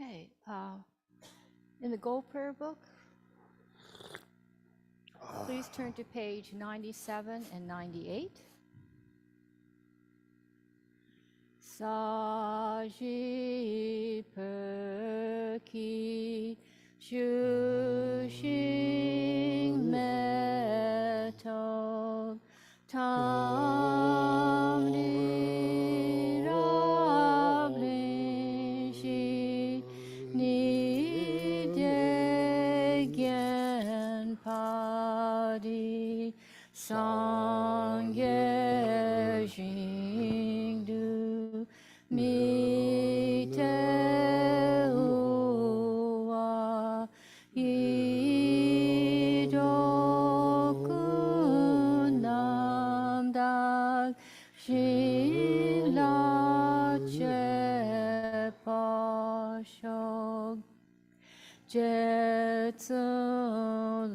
Okay. In the Gold Prayer Book, please turn to page 97 and 98. Saji perki shushing metal tam ni rabli shi ni degen padi sangye jing du mi te uwa idoku nam dak shin la che pa shog jetsun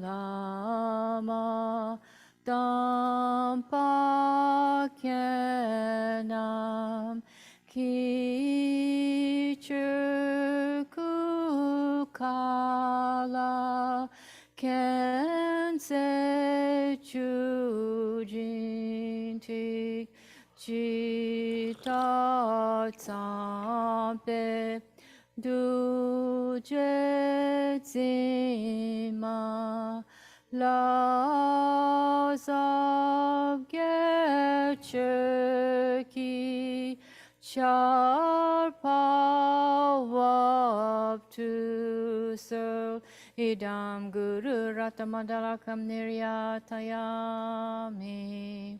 lama dampa kenam kichur kala kense chujin tik jita tsampe du je zima la zav gerki char pawab tu so idam guru ratamandala kam niryatayami.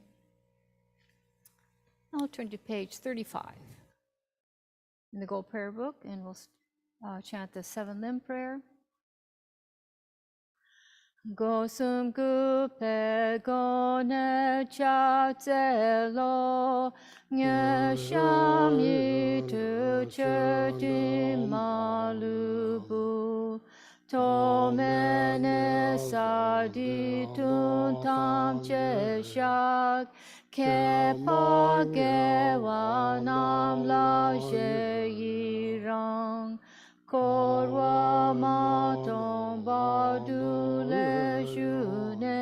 I'll turn to page 35 in the Gold Prayer Book, and we'll chant the 7 limb prayer. Gosum gupe gone chatelo nye sham yitu cheti malubu tomene sadi tuntam che shak kepa gewa nam la je yirang korwa maton badule june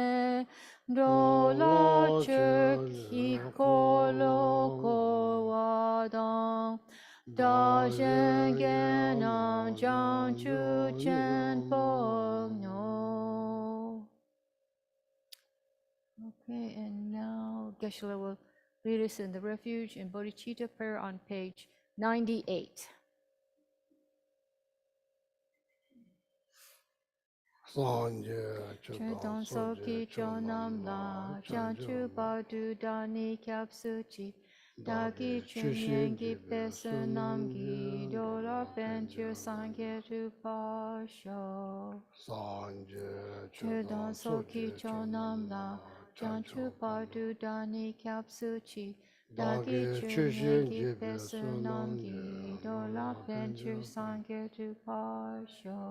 dola cheki kolo korwa dang da jengenam jang chu chen pogno. Okay, and now Geshe will lead us in the refuge and bodhicitta prayer on page 98. Chetan soki chonam la chanchu badu dani kyap suchi dagi chunyengi pesanam gi dola penchu sangye tu pasho. Chetan soki chonam la chanchu badu dani kyap suchi dagi chunyengi pesanam gi dola penchu sangye tu pasho.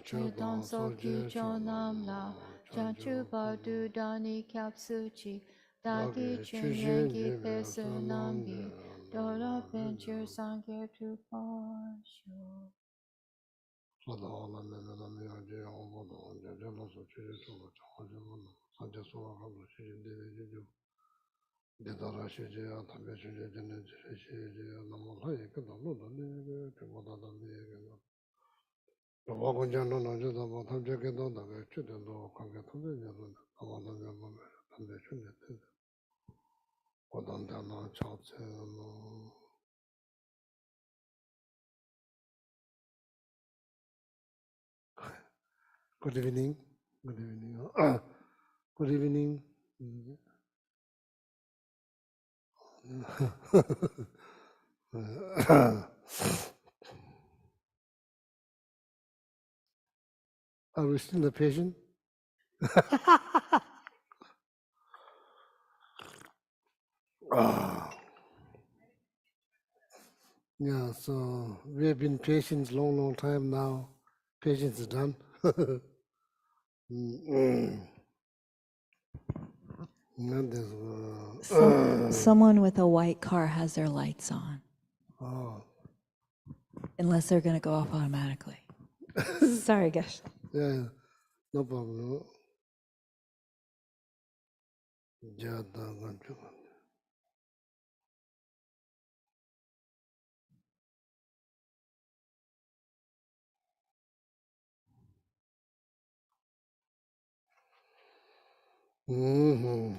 Chetan soki chonam la chanchu badu dani kyap suchi dagi chunyengi pesanam gi dola penchu sangye tu pasho. Good evening. Good evening. Good evening. Are we still the patient? Yeah, so we have been patients long time now. Patience is done. Someone with a white car has their lights on. Oh, unless they're going to go off automatically. Sorry, Geshe. Yeah, no problem. No. Jada ganchu.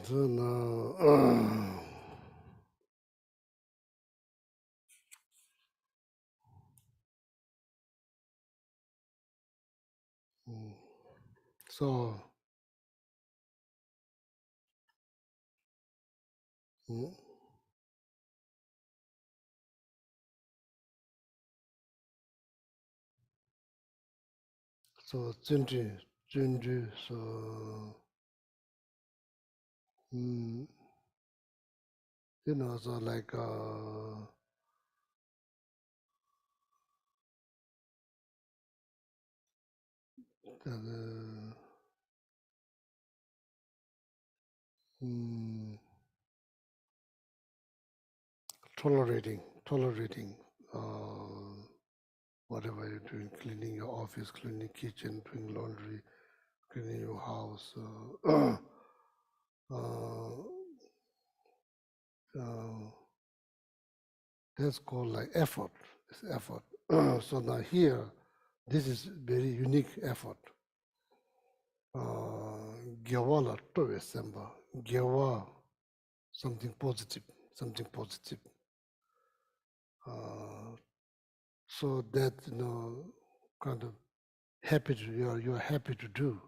So now, so mm, so Junju, so you know, so like the, mm, tolerating whatever you're doing, cleaning your office, cleaning kitchen, doing laundry, cleaning your house. Uh, uh, that's called like effort. It's effort. So now here, this is very unique effort. Gyawala to December. Gyawa, something positive, something positive. So that kind of happy to you're happy to do.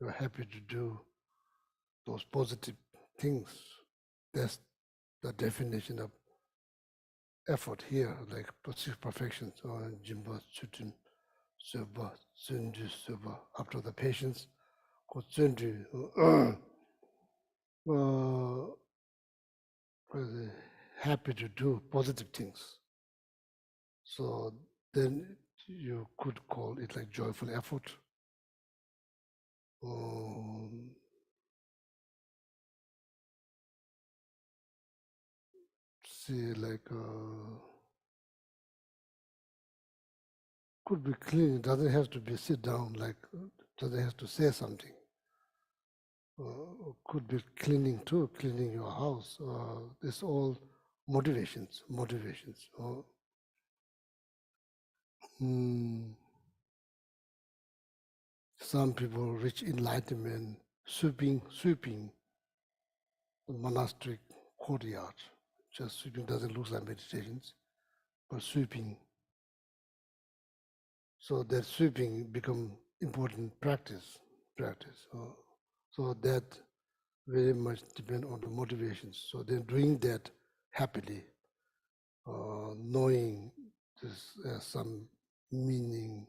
You're happy to do those positive things. That's the definition of effort here, like pursuit perfection, or Jimba Chutin Soba, Sunju Soba, after the patience, called Sunju, happy to do positive things. So then you could call it like joyful effort. See, like, could be clean. It doesn't have to be sit down, like, doesn't have to say something. Could be cleaning too, cleaning your house. It's all motivations. Some people reach enlightenment, sweeping the monastic courtyard. Just sweeping doesn't look like meditations, but sweeping. So that sweeping become important practice. So that very much depend on the motivations. So then doing that happily, knowing this some meaning,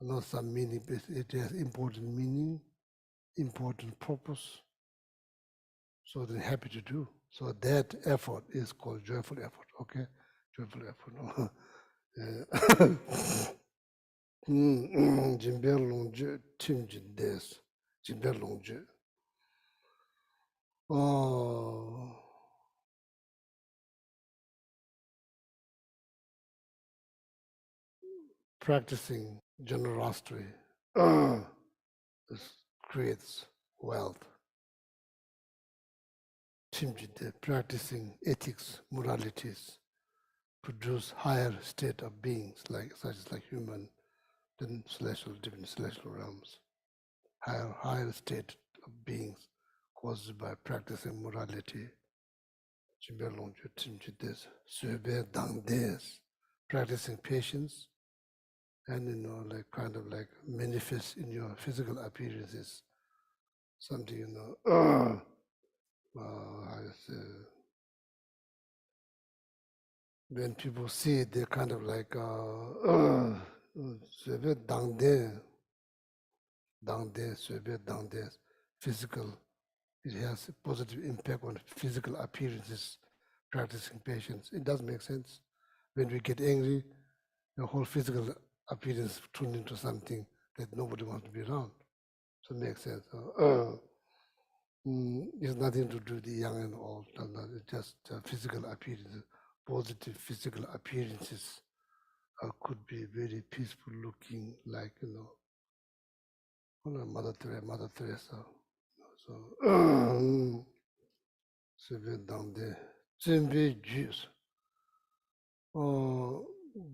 not some meaning, but it has important meaning, important purpose. So they're happy to do. So that effort is called joyful effort, okay? Joyful effort. Jimbe longje, timjin des, jimbe longje. Oh, practicing generosity this creates wealth. Timjin, practicing ethics, moralities, produce higher state of beings, like such as like human, then celestial, different celestial realms. Higher state of beings caused by practicing morality. Practicing patience, and like kind of like manifest in your physical appearances. Something, I say, when people see it, they're kind of like, physical. It has a positive impact on physical appearances, practicing patience. It does make sense. When we get angry, the whole physical appearance turned into something that nobody wants to be around. So it makes sense. It's nothing to do with the young and old. It's just physical appearances, positive physical appearances could be very peaceful looking, like, Mother Teresa. So, seven down there. Zenbe Jews.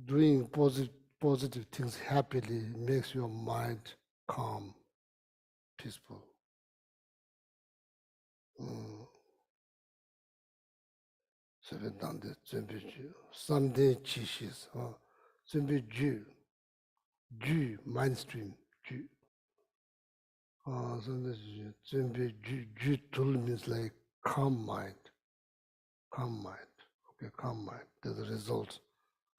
Doing positive things happily makes your mind calm, peaceful. Seven down there. Zenbe Jew. Sunday Chishis. Zenbe Jew. Jew, mainstream. Jew. Zenbe Jew means like calm mind. Calm mind. Okay, calm mind. That's the result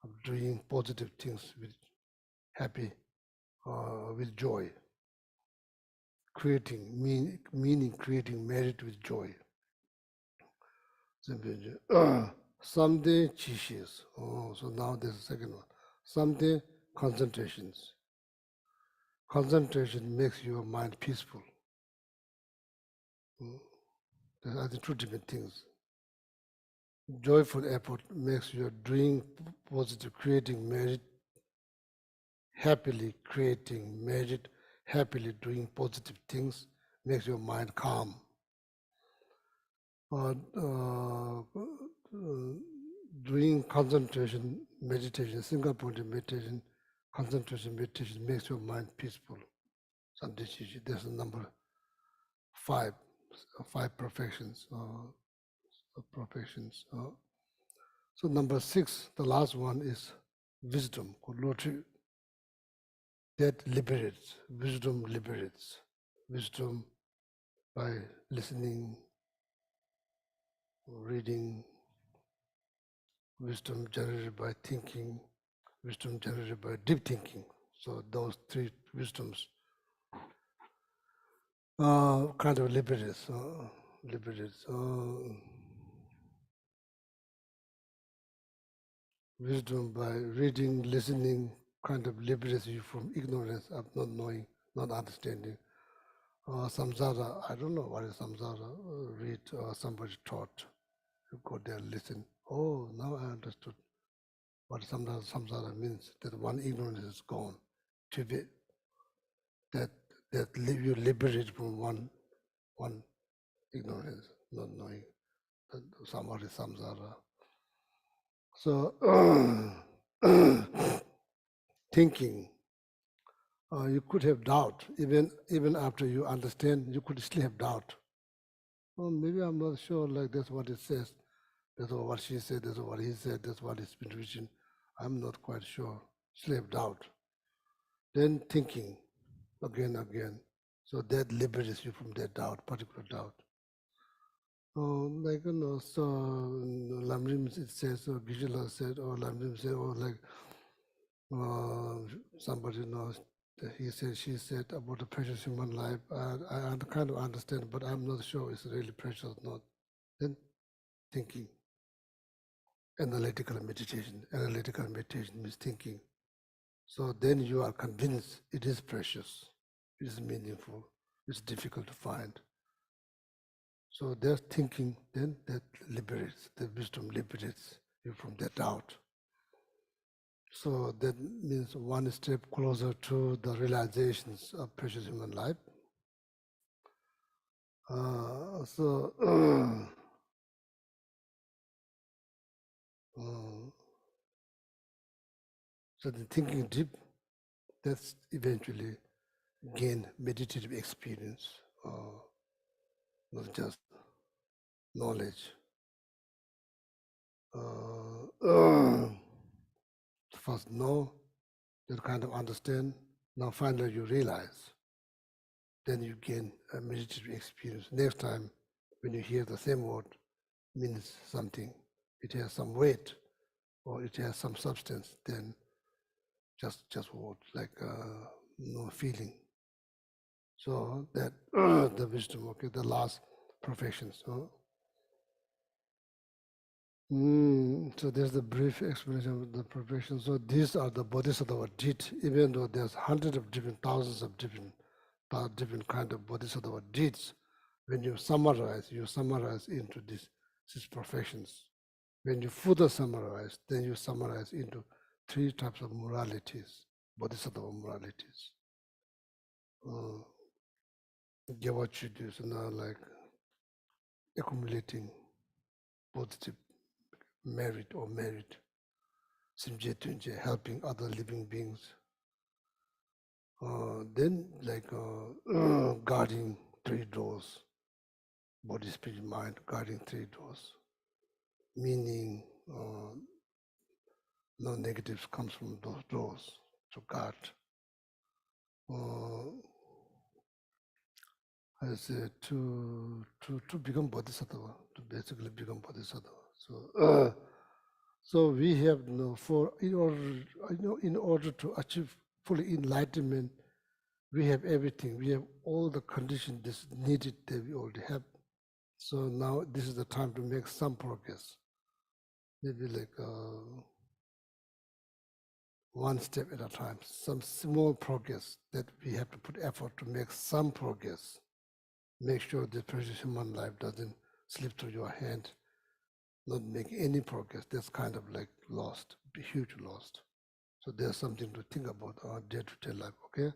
of doing positive things with happy, with joy. Creating meaning, creating merit with joy. Someday chishis. Oh, so now there's a second one. Someday concentrations. Concentration makes your mind peaceful. There are the two different things. Joyful effort makes you doing positive, creating merit, happily creating merit, happily doing positive things, makes your mind calm. Doing concentration meditation, single point meditation, concentration meditation makes your mind peaceful. There's a number five perfections. Perfections. So number 6, the last one is wisdom, that liberates. Wisdom liberates. Wisdom by listening, reading, wisdom generated by thinking, wisdom generated by deep thinking. So those 3 wisdoms kind of liberates. Wisdom by reading, listening, kind of liberates you from ignorance of not knowing, not understanding. Samsara, I don't know what is samsara. Read somebody taught. You go there, listen. Oh, now I understood what samsara means. That one ignorance is gone. To be that you liberate from one ignorance, not knowing. That somebody samsara. So thinking, you could have doubt, even after you understand, you could still have doubt. Oh, maybe I'm not sure, like that's what it says, that's what she said, that's what he said, that's what it's been written. I'm not quite sure. Still have doubt. Then thinking again. So that liberates you from that doubt, particular doubt. Like, so Lamrim, it says, or Geshe said, or Lamrim said, or like somebody knows, he said, she said about the precious human life. I kind of understand, but I'm not sure it's really precious or not. Then thinking, analytical meditation. Analytical meditation means thinking. So then you are convinced it is precious, it is meaningful, it's difficult to find. So there's thinking, then that liberates, the wisdom liberates you from that doubt. So that means one step closer to the realizations of precious human life. So the thinking deep, that's eventually gain meditative experience, not just knowledge. First know, then kind of understand. Now finally you realize. Then you gain a meditative experience. Next time when you hear the same word, means something. It has some weight or it has some substance. Then just word, like no feeling. So that the wisdom, okay, the last profession. So there's the brief explanation of the profession. So these are the bodhisattva did, even though there's hundreds of different, thousands of different kind of bodhisattva deeds. When you summarize into these professions. When you further summarize, then you summarize into three types of moralities, bodhisattva moralities. Get what you do, so now like accumulating positive merit or merit, simje tunje, helping other living beings. Then like guarding three doors, body, spirit, mind, guarding three doors, meaning no negatives comes from those doors to guard. I say to become bodhisattva, to basically become bodhisattva. So so we have in order to achieve full enlightenment, we have everything. We have all the conditions that's needed that we already have. So now this is the time to make some progress. Maybe like one step at a time, some small progress that we have to put effort to make some progress. Make sure the precious human life doesn't slip through your hand, not make any progress. That's kind of like lost, huge lost. So there's something to think about our day-to-day life, okay?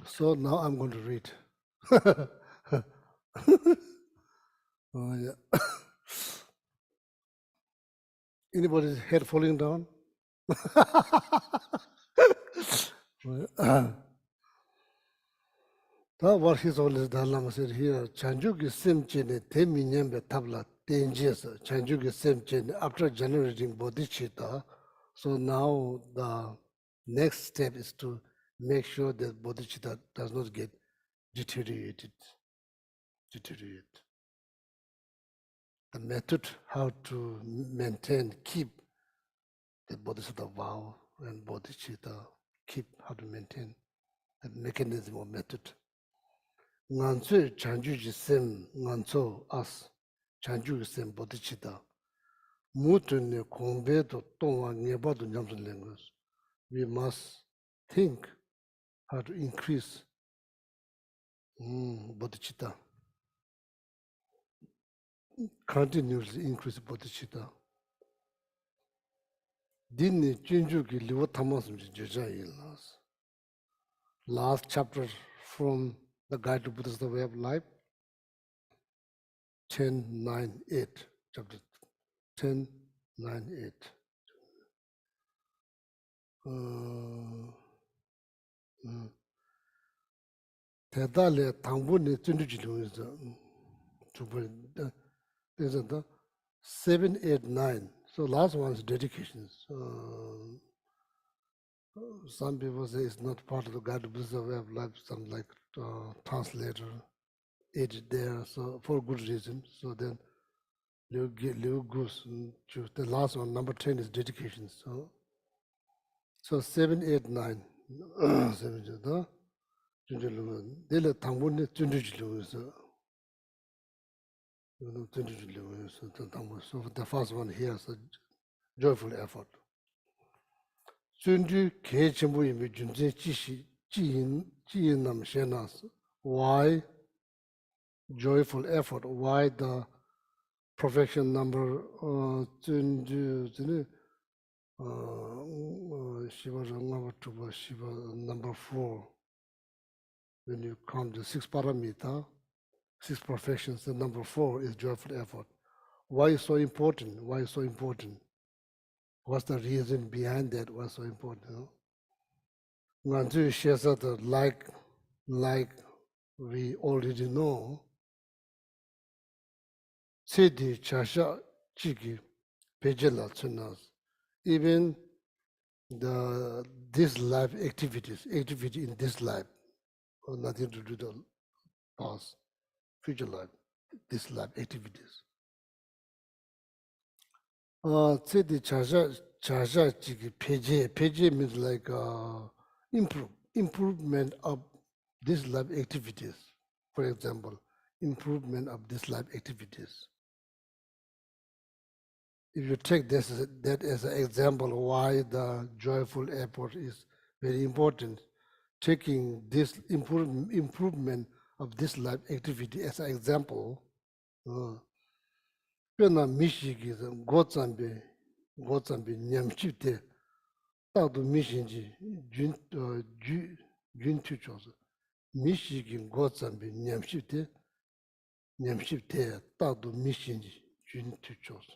So now I'm going to read. Oh, yeah. Anybody's head falling down? That what he's always done, Lama said here, Chanjuki Simchene, Teminyembe Tabla, Tenjes, Chanjuki Simchene, after generating bodhicitta. So now the next step is to make sure that bodhicitta does not get deteriorated. The method how to maintain, keep the bodhisattva vow and bodhicitta, keep how to maintain the mechanism or method. Nganzu chanjuji sem nganzo as chanjuji sem bodhicitta. Mutune kongbe to tongwa nyeba to nyamsun lengus. We must think how to increase bodhicitta. Continuously increase bodhicitta. Dini junjuki liwa tamasum joja ilnas. Last chapter from the Guide to Buddha's The Way of Life, 10.9.8, chapter 10.9.8. Tedale tangbo ne tundujilu is the 7, 8, 9. So last one is dedications. Some people say it's not part of the Guide to Buddha's Way of Life, some like translator edit there, so for good reason. So then Liu goes to the last one, number 10 is dedication. So 7, 8, 9. 7, Dele Tangwune Tundujilu is so the first one here is a joyful effort. Sundu Kechimbu Yimi Junze Chishi Jiyin Nam Shenas. Why joyful effort? Why the perfection number Shiva number 4. When you count the 6 paramita, 6 perfections, the number 4 is joyful effort. Why is so important? Why is so important? What's the reason behind that? What's so important? Nganzu Shesa, like we already know, Sedi Chasha Chiki Pejela Tsunas. Even this life activity in this life, or nothing to do with the past, future life, this life activities. Tsedi Chasha Chiki Peje means like improvement of this life activities. For example, improvement of this life activities. If you take that as an example why the joyful effort is very important, taking this improvement of this life activity as an example. Pena mishiki gozambe nyamchite tado mishinji jun chuchosa. Mishiki gozambe nyamchite tado mishinji jun chuchosa.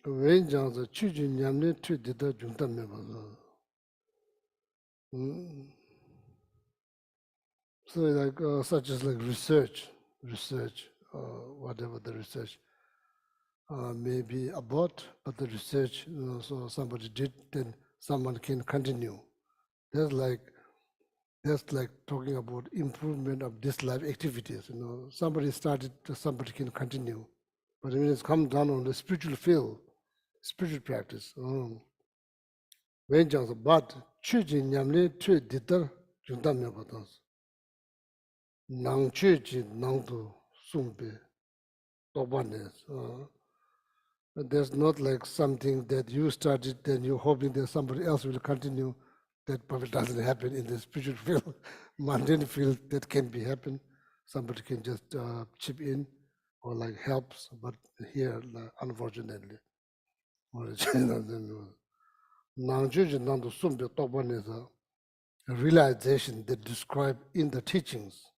Wenjanza chuju nyamne tu dida junta mebaza. So like such as like research, whatever the research may be about, but the research, so somebody did, then someone can continue. That's like talking about improvement of this life activities. Somebody started, somebody can continue. But when it's come down on the spiritual field, spiritual practice, when just but choosing nyamle to ditar juntam yabatans. Nang chuji nang tu sumbe tobanes. There's not like something that you started, then you're hoping that somebody else will continue. That probably doesn't happen in the spiritual field, mundane field. That can be happen. Somebody can just chip in or like helps, but here, unfortunately, realization that described in the teachings.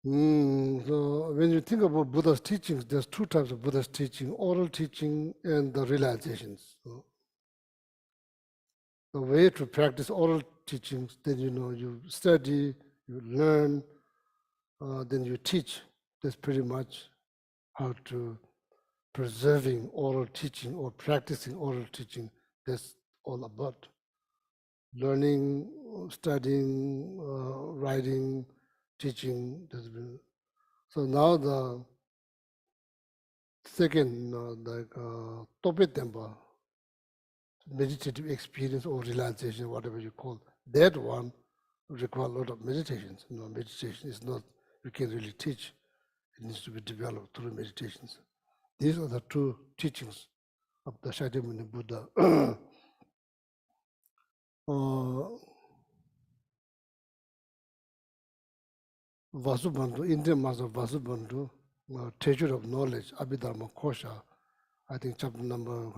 So when you think about Buddha's teachings, there's two types of Buddha's teaching: oral teaching and the realizations. The way to practice oral teachings, then you study, you learn, then you teach. That's pretty much how to preserving oral teaching or practicing oral teaching. That's all about learning, studying, writing, teaching. So now the second, Tope Tempa, meditative experience or realization, whatever you call that one, require a lot of meditations. Meditation is not, you can really teach. It needs to be developed through meditations. These are the two teachings of the Shakyamuni Buddha. Vasubandhu, Indian Master Vasubandhu, Treasure of Knowledge, Abhidharma Kosha, I think chapter number,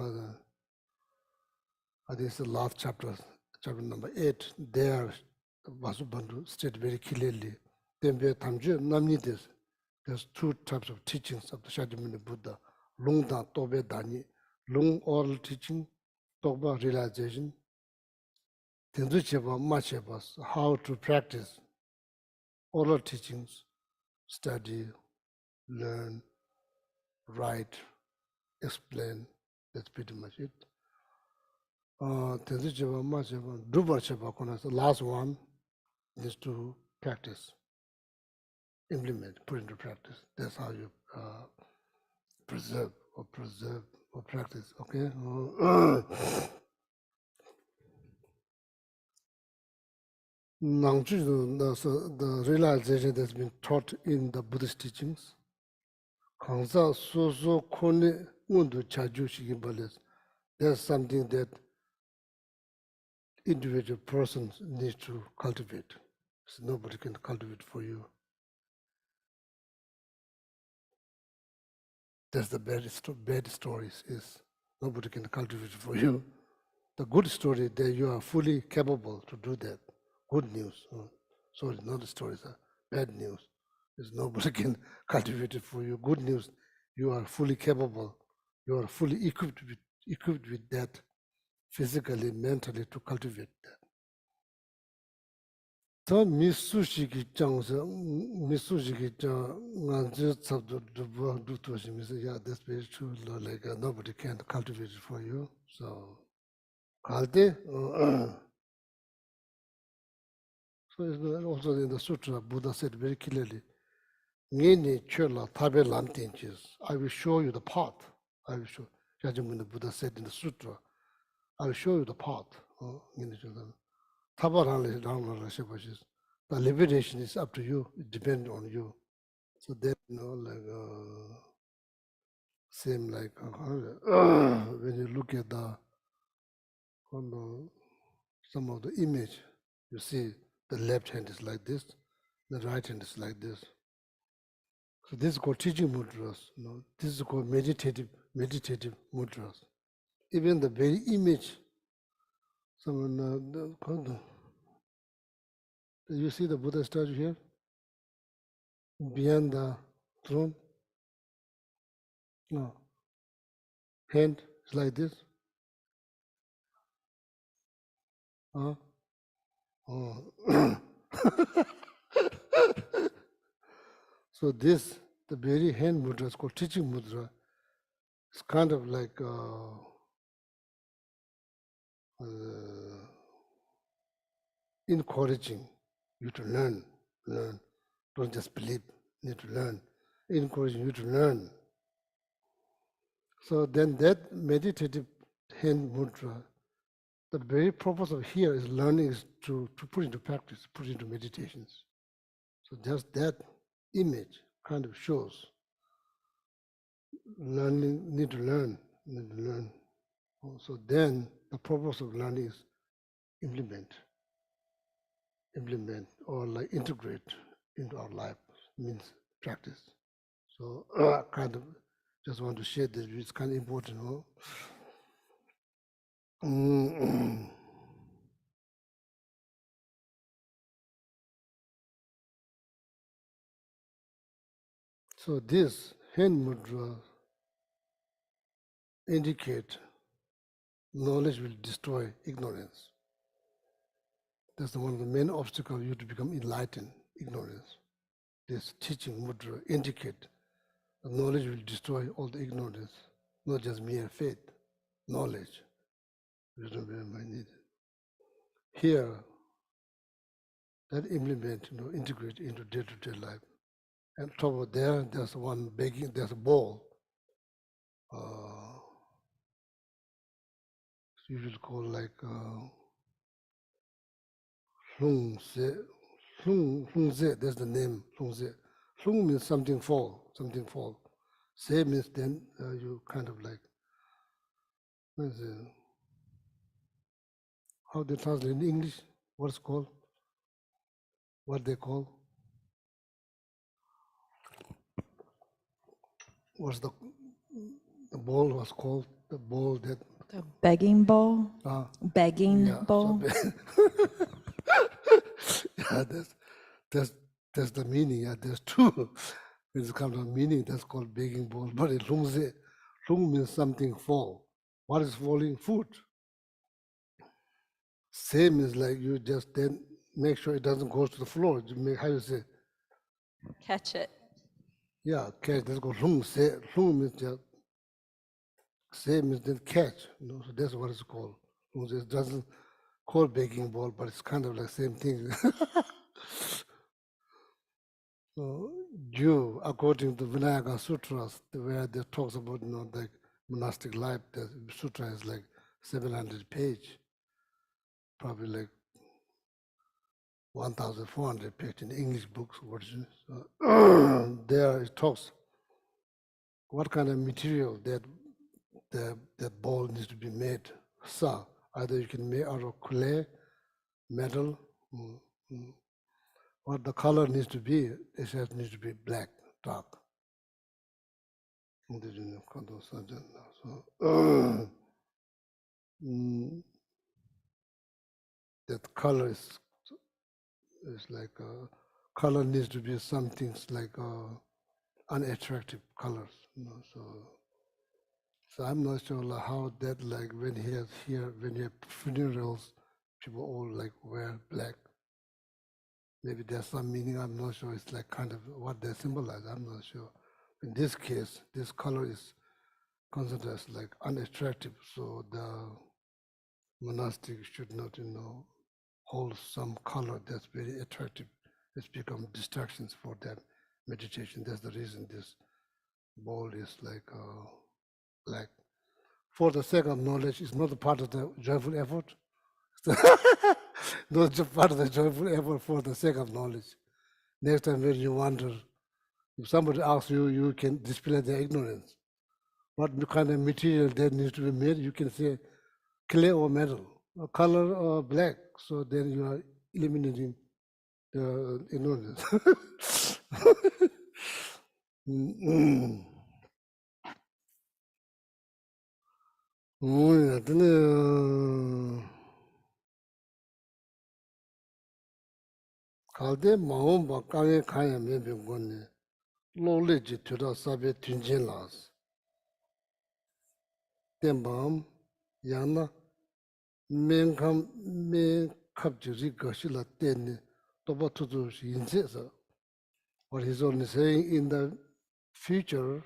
I think it's the last chapter, chapter number 8, there Vasubandhu stated very clearly, there's two types of teachings of the Shakyamuni Buddha, Lung Da Tobe Dani, Lung oral teaching, Toba realization, Tenzu Cheba, Ma Cheba, how to practice oral teachings, study, learn, write, explain. That's pretty much it. Tenzu Cheba, Ma Cheba, Drubar Cheba, the last one is to practice, implement, put into practice. That's how you preserve or practice, okay? The realization that's been taught in the Buddhist teachings. There's something that individual persons need to cultivate. So nobody can cultivate for you. That's the bad stories is nobody can cultivate for you. The good story that you are fully capable to do that. Good news. Sorry, not the stories. Bad news is nobody can cultivate it for you. Good news, you are fully capable. You are fully equipped with that physically, mentally to cultivate that. So misushiki changsa, misushiki chang, nganzi tsabdo dubu dutoshi misa, yeah, that's very true. Like nobody can cultivate it for you. So, kalde, so it's also in the sutra, Buddha said very clearly, Ngeni chola tabe lamtenches, I will show you the path. I will show. Shakyamuni Buddha said in the sutra, I will show you the path. The liberation is up to you, it depends on you. So that, same like when you look at the on some of the image, you see the left hand is like this, the right hand is like this. So this is called teaching mudras. This is called meditative mudras. Even the very image, you see the Buddha statue here? Behind the throne? No. Hand is like this. Huh? Oh. So this, the very hand mudra is called teaching mudra. It's kind of like encouraging you to learn. Don't just believe, need to learn. Encouraging you to learn. So then that meditative hand mudra, the very purpose of here is learning is to put into practice, put into meditations. So just that image kind of shows learning, need to learn. So then the purpose of learning is implement or like integrate into our life, means practice. So kind of just want to share this, it's kind of important. So this hand mudra indicate knowledge will destroy ignorance. That's one of the main obstacles you to become enlightened, ignorance. This teaching mudra indicate that knowledge will destroy all the ignorance, not just mere faith, knowledge. Here, that implement, integrate into day-to-day life. And top of there, there's one begging, there's a bowl. You will call like Lung Se. Lung Se, that's the name, Lung Se. Lung means something fall. Se means then you kind of like, how they translate in English? What's called? What they call? What's the bowl was called? The bowl that. The begging bowl? Begging Yeah, bowl? Yeah, that's the meaning. Yeah, there's two. It's kind of meaning that's called begging bowl. But in Lung means something fall. What is falling? Food. Same is like you just then make sure it doesn't go to the floor. You make, how you say? Catch it. Yeah, catch. That's called Lung Se. Lung means just same means then catch. So that's what it's called. It doesn't call begging bowl, but it's kind of like same thing. So you, according to Vinayaka Sutras, where they talks about like monastic life, the sutra is like 700 page, probably like 1,400 page in English books version. So there it talks what kind of material that ball needs to be made. So either you can make out of clay, metal. What the color needs to be, it needs to be black, dark. So that color is like color needs to be some things like unattractive colors. So I'm not sure like how that like when you have funerals, people all like wear black. Maybe there's some meaning, I'm not sure. It's like kind of what they symbolize, I'm not sure. In this case, this color is considered as like unattractive, so the monastic should not, hold some color that's very attractive. It's become distractions for that meditation. That's the reason this bowl is like black. For the sake of knowledge, it's not a part of the joyful effort. Not just part of the joyful effort for the sake of knowledge. Next time when you wonder, if somebody asks you, you can display their ignorance. What kind of material that needs to be made, you can say clay or metal. color black, so then you are eliminating the ignorance. Kalde maung ba kange kaya mebe goni lole ji tuda sabe tunjen las. Tenbam yana men kap ji ri gashi la tenne toba tutu shi inse sa. What he's only saying in the future,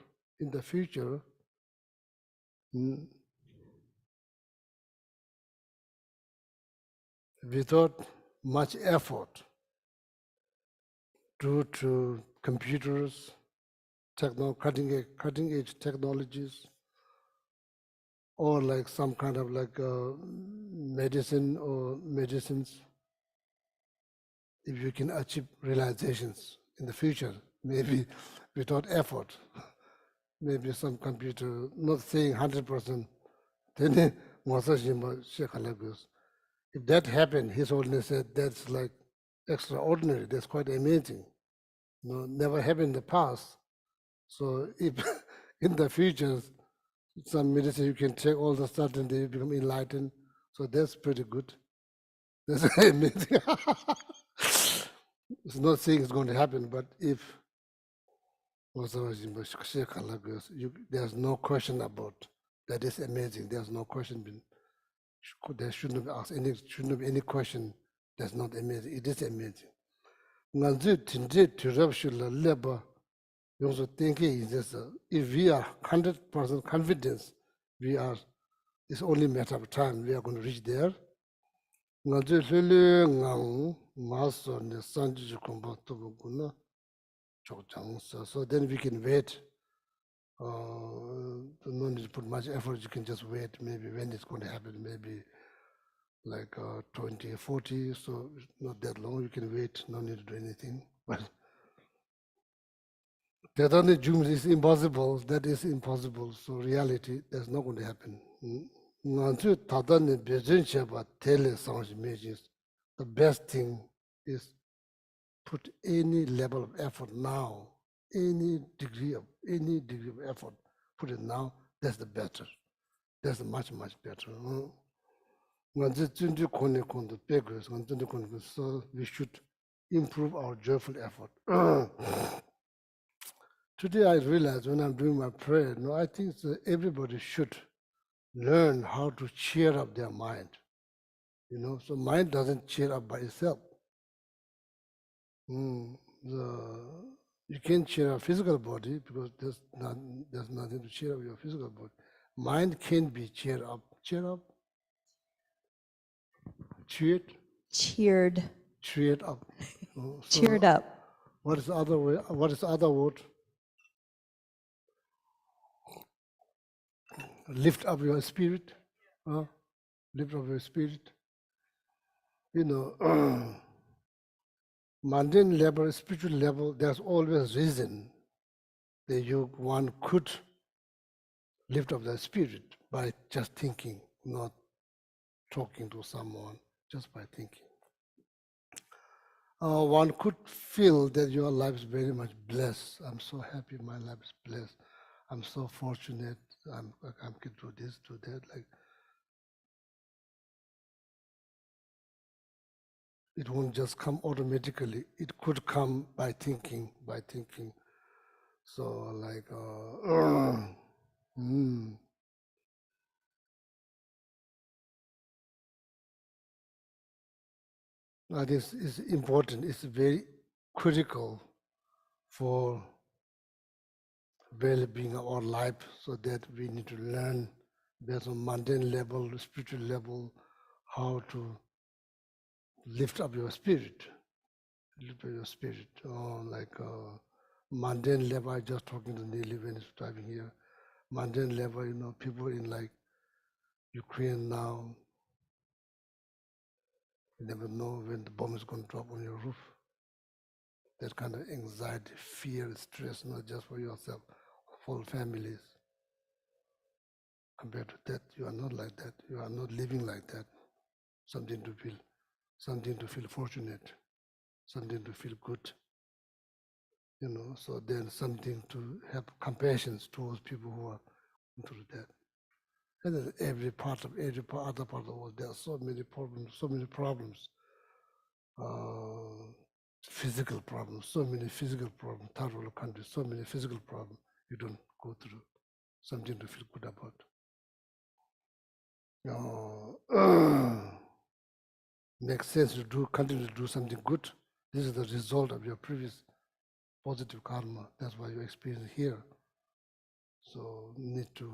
without much effort, due to computers, cutting edge technologies, or like some kind of like medicines, if you can achieve realizations in the future, maybe without effort, maybe some computer, not saying 100%, then if that happened, His Holiness said that's like extraordinary, that's quite amazing. Never happened in the past. So if in the future, some medicine you can take all of a sudden they become enlightened, so that's pretty good. That's amazing. It's not saying it's going to happen, but if there's no question about that is amazing. There's no question been. There shouldn't be asked any. Shouldn't be any question. That's not amazing. It is amazing. Nganzu tinje turab shula leba. Yongso thinking is this. If we are 100% confidence, we are. It's only a matter of time. We are going to reach there. Nganzu lele ngang maso ne sanji kumba tubuguna. So then we can wait. No need to put much effort. You can just wait. Maybe when it's going to happen. Maybe like 2040. So it's not that long. You can wait. No need to do anything. But that only dreams is impossible. That is impossible. So reality, that's not going to happen. The best thing is put any level of effort now, any degree of effort, put it now, that's the better. That's much, much better. So we should improve our joyful effort. Today I realize when I'm doing my prayer, I think that everybody should learn how to cheer up their mind. So mind doesn't cheer up by itself. You can't cheer up physical body because there's nothing to cheer up your physical body. Mind can be cheered up. Cheer up. Cheered. Cheered. Cheered up. Cheered up. What is the other way? What is the other word? Lift up your spirit. Lift up your spirit. Mundane level, spiritual level, there's always reason that one could lift up the spirit by just thinking, not talking to someone, just by thinking. One could feel that your life is very much blessed. I'm so happy my life is blessed. I'm so fortunate. I can do this, do that. Like it won't just come automatically. It could come by thinking. So like, this is important. It's very critical for well-being of our life, so that we need to learn based on mundane level, spiritual level, how to lift up your spirit. Lift up your spirit. Like mundane level, I just talking to Neely when he's driving here. Mundane level, people in like Ukraine now, you never know when the bomb is going to drop on your roof. That kind of anxiety, fear, stress, not just for yourself, for families. Compared to that, you are not like that. You are not living like that. something to feel fortunate, something to feel good, so then something to have compassion towards people who are going through that. And then every other part of the world, there are so many problems, physical problems, so many physical problems, third world countries, so many physical problems you don't go through, something to feel good about. Makes sense to continue to do something good. This is the result of your previous positive karma. That's why you experience here. So need to,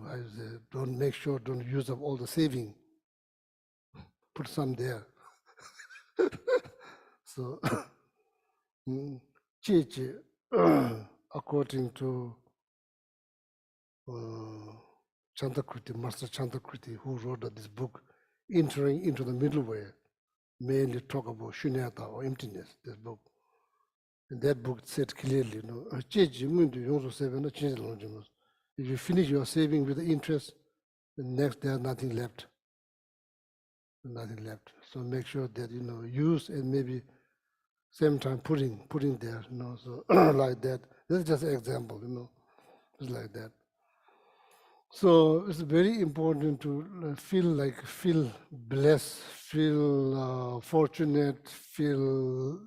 don't use up all the saving. Put some there. So, according to Master Chantakriti, who wrote this book, Entering into the Middle Way, mainly talk about shunyata or emptiness, this book. And that book said clearly, if you finish your saving with the interest, the next there's nothing left. Nothing left. So make sure that use and maybe same time putting there, so like that. That's just an example, just like that. So it's very important to feel blessed, feel fortunate, feel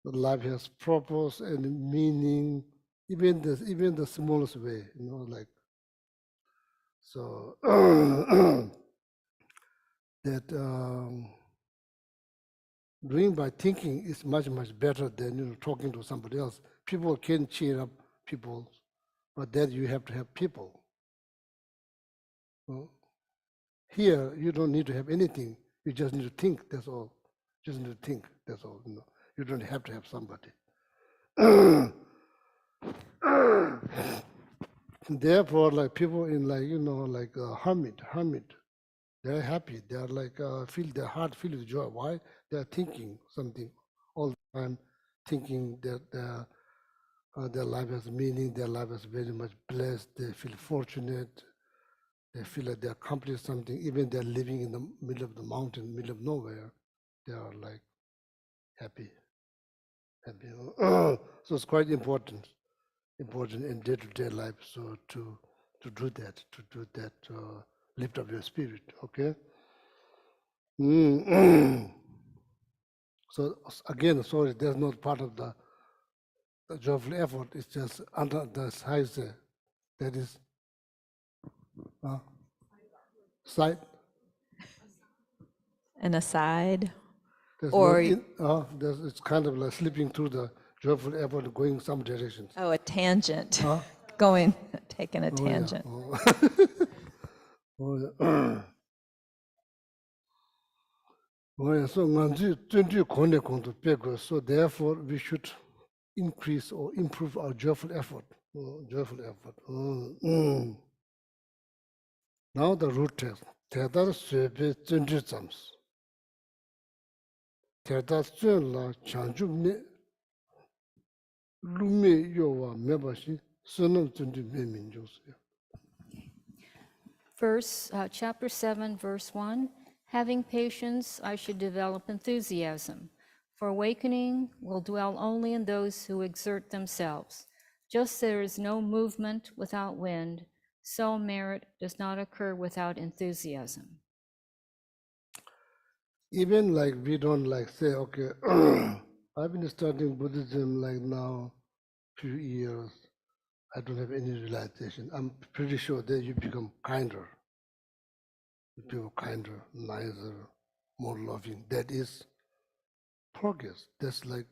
that life has purpose and meaning, even the smallest way, like so that doing by thinking is much better than talking to somebody else. People can cheer up people, but that you have to have people. Here you don't need to have anything. You just need to think. That's all. Just need to think. That's all. You don't have to have somebody. Therefore, like people in hermit, they're happy. They're feel their heart feel with joy. Why? They're thinking something all the time, thinking that their life has meaning. Their life is very much blessed. They feel fortunate. They feel like they accomplished something. Even they're living in the middle of the mountain, middle of nowhere. They are like happy. So it's quite important in day-to-day life. So to do that, lift up your spirit. Okay. So again, sorry, that's not part of the joyful effort. It's just under the size that is side. An aside, There's or it's kind of like slipping through the joyful effort, going some directions. a tangent, Huh? taking a Oh, yeah. tangent. Oh, yeah. Oh, yeah. So therefore we should increase or improve our joyful effort. Now the root test. Tedar sebe zunju zams. Tedar zun la chanju me lume yowa mebashi sunam zunju me minjus. Chapter 7, verse 1. Having patience, I should develop enthusiasm. For awakening will dwell only in those who exert themselves. Just there is no movement without wind, so merit does not occur without enthusiasm. Even like we don't say, okay, I've been studying Buddhism like now few years. I don't have any realization. I'm pretty sure that you become kinder. You become kinder, nicer, more loving. That is progress. That's like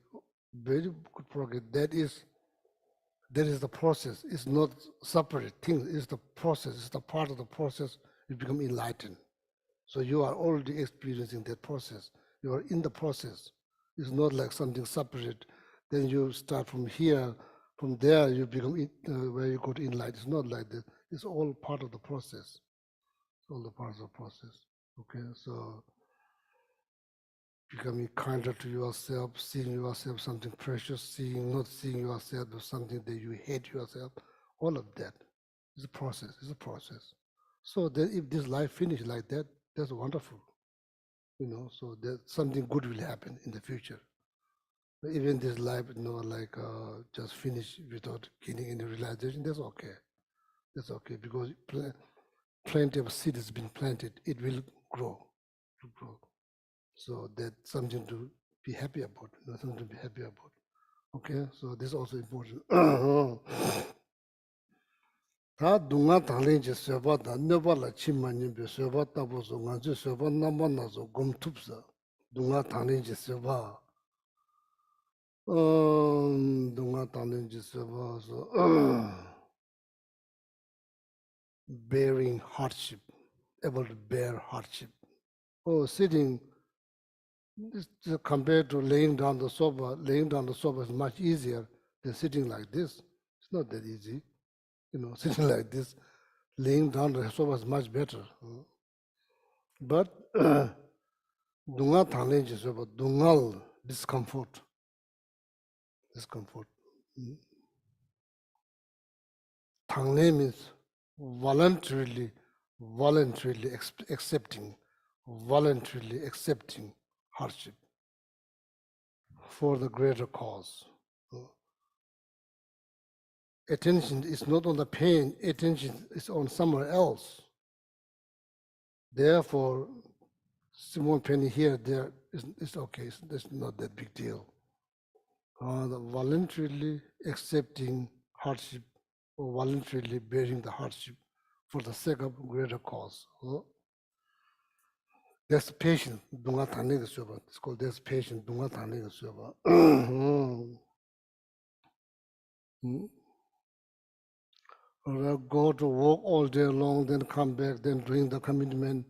very good progress. That is the process. It's not separate things. It's the process. It's the part of the process. You become enlightened. So you are already experiencing that process. You are in the process. It's not like something separate. Then you start from here. From there, you become where you go to enlighten. It's not like that. It's all part of the process. It's all the parts of the process. Okay, so becoming kinder to yourself, seeing yourself something precious, not seeing yourself as something that you hate yourself. All of that is a process. It's a process. So then, if this life finishes like that, that's wonderful. so that something good will happen in the future. Even this life, like just finish without getting any realization, that's okay. That's okay because plenty of seed has been planted. It will grow, to grow. So that's something to be happy about. Something to be happy about. Okay, so this is also important. 다 dunga tangling je soba da nyoba la chimma nyimbe soba tabo so nganzu soba namba na so gom tupsa. Dunga tangling je soba. Dunga tangling je soba so bearing hardship, able to bear hardship. Oh, sitting compared to laying down the sofa is much easier than sitting like this. It's not that easy, sitting like this. Laying down the sofa is much better. But dunga tangling je soba, dungal discomfort. Tangling means voluntarily accepting hardship for the greater cause. Attention is not on the pain, attention is on somewhere else. Therefore, small pain here, there, it's okay, it's not that big deal. The voluntarily accepting hardship or voluntarily bearing the hardship for the sake of greater cause. That's patience. It's called that's patience. Or go to work all day long, then come back, then doing the commitment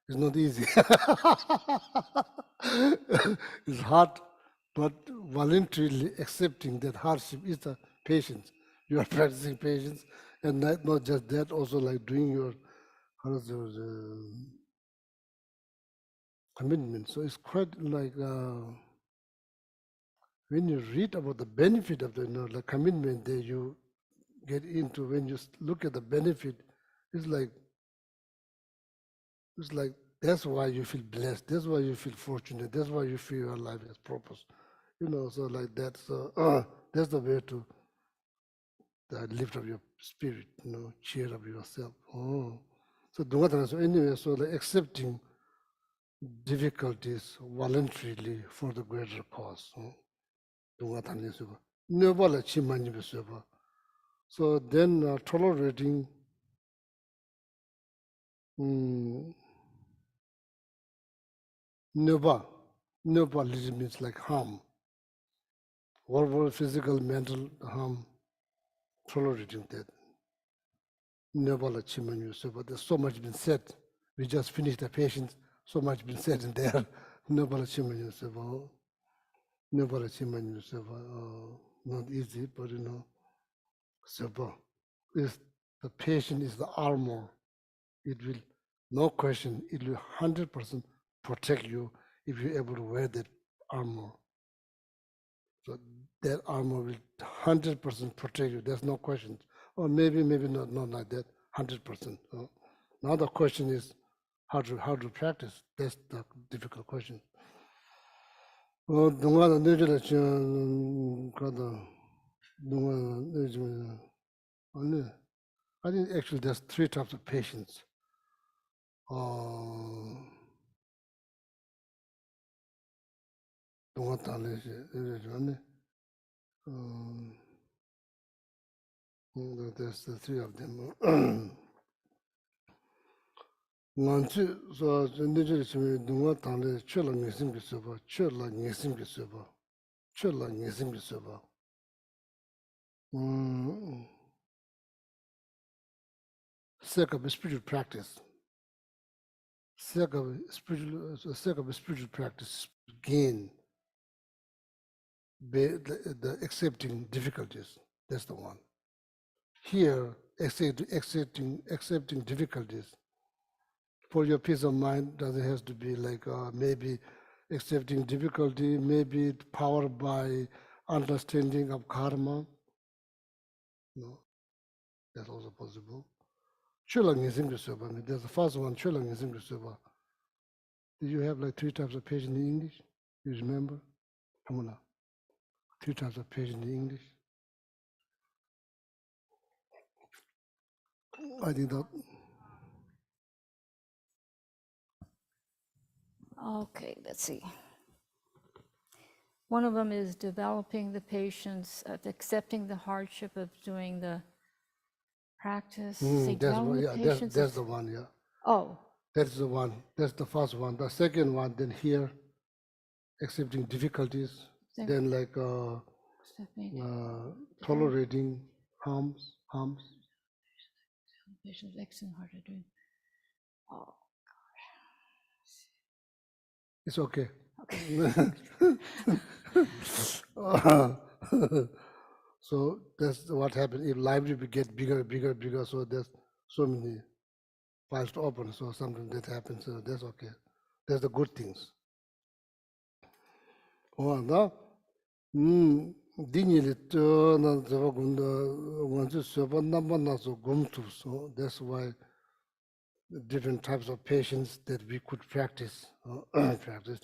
is not easy. It's hard, but voluntarily accepting that hardship is the patience. You are practicing patience, and not just that, also like doing your commitment. So it's quite like when you read about the benefit of the commitment that you get into, when you look at the benefit, it's like that's why you feel blessed. That's why you feel fortunate. That's why you feel your life has purpose. So like that. So that's the way to lift up your spirit. Cheer up yourself. So anyway, so like accepting difficulties voluntarily for the greater cause. So then tolerating nyoba. Nyoba literally means like harm. Whatever physical, mental harm, tolerating that. Nyoba chimanyu. So but there's so much been said. We just finished the patients, so much been said in there. Nyoba chimanyu. So nyoba chimanyu. So not easy, but so is the patient is the armor. It will, no question, it will 100% protect you if you're able to wear that armor. So that armor will 100% protect you. There's no question. Or maybe not like that, 100%. Now the question is how to practice. That's the difficult question. I think actually there's three types of patients. There's the three of them. Nganchu so nijiri chimi dunga tangli chola ngesim ki soba, chola ngesim ki soba, chola ngesim ki soba. Sake of spiritual practice. Sake of spiritual practice gain the accepting difficulties. That's the one. Here, accepting difficulties for your peace of mind doesn't have to be like maybe accepting difficulty, maybe powered by understanding of karma. No, that's also possible. Chulang is English, there's the first one, Chulang is English. Did you have like 3 types of patient in English? You remember? Come on now. 3 types of patient in English. I think that. Okay, let's see. One of them is developing the patience, accepting the hardship of doing the practice. See, That's developing one, the yeah, patience that's of- the one, yeah. Oh, That's the one. That's the first one. The second one, then here, accepting difficulties, Sec- then like accepting tolerating harms. patience, excellent hard to do. Oh, It's okay. okay. So that's what happened. If library get bigger, so there's so many files to open, so something that happens, so that's okay. That's the good things. Oh, no? Dignity so that's why different types of patients that we could practice. Practice.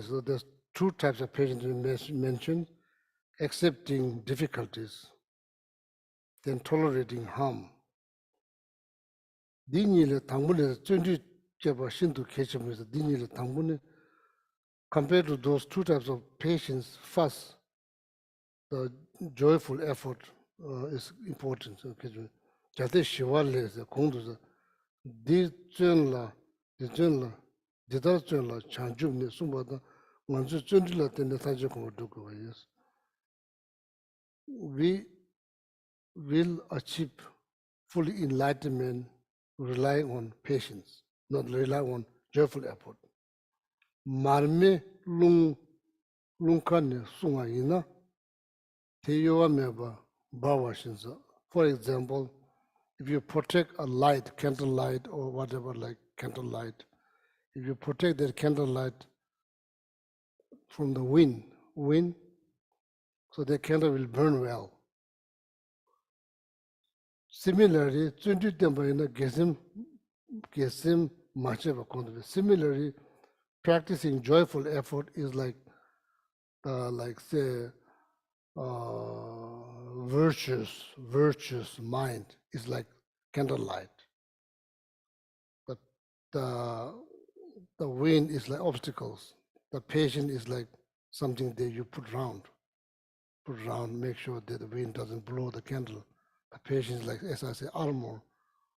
So there's 2 types of patients we mentioned: accepting difficulties, then tolerating harm. Compared to those 2 types of patients, first, the joyful effort is important. Jate shiwale is kongdu di zhenla, didar zhenla, chanjub ne sumba da, manzu zhenla tenne tanje kongo dukuwa, yes. We will achieve full enlightenment relying on patience, not relying on joyful effort. Marme lungkane sunga ina, teyowa meba bawa shinsa. For example, if you protect a light, candle light or whatever, like candle light, if you protect that candle light from the wind, so the candle will burn well. Similarly, similarly, practicing joyful effort is like say, virtuous mind is like candlelight. But the wind is like obstacles. The patience is like something that you put around, make sure that the wind doesn't blow the candle. The patience is like, as I say, armor,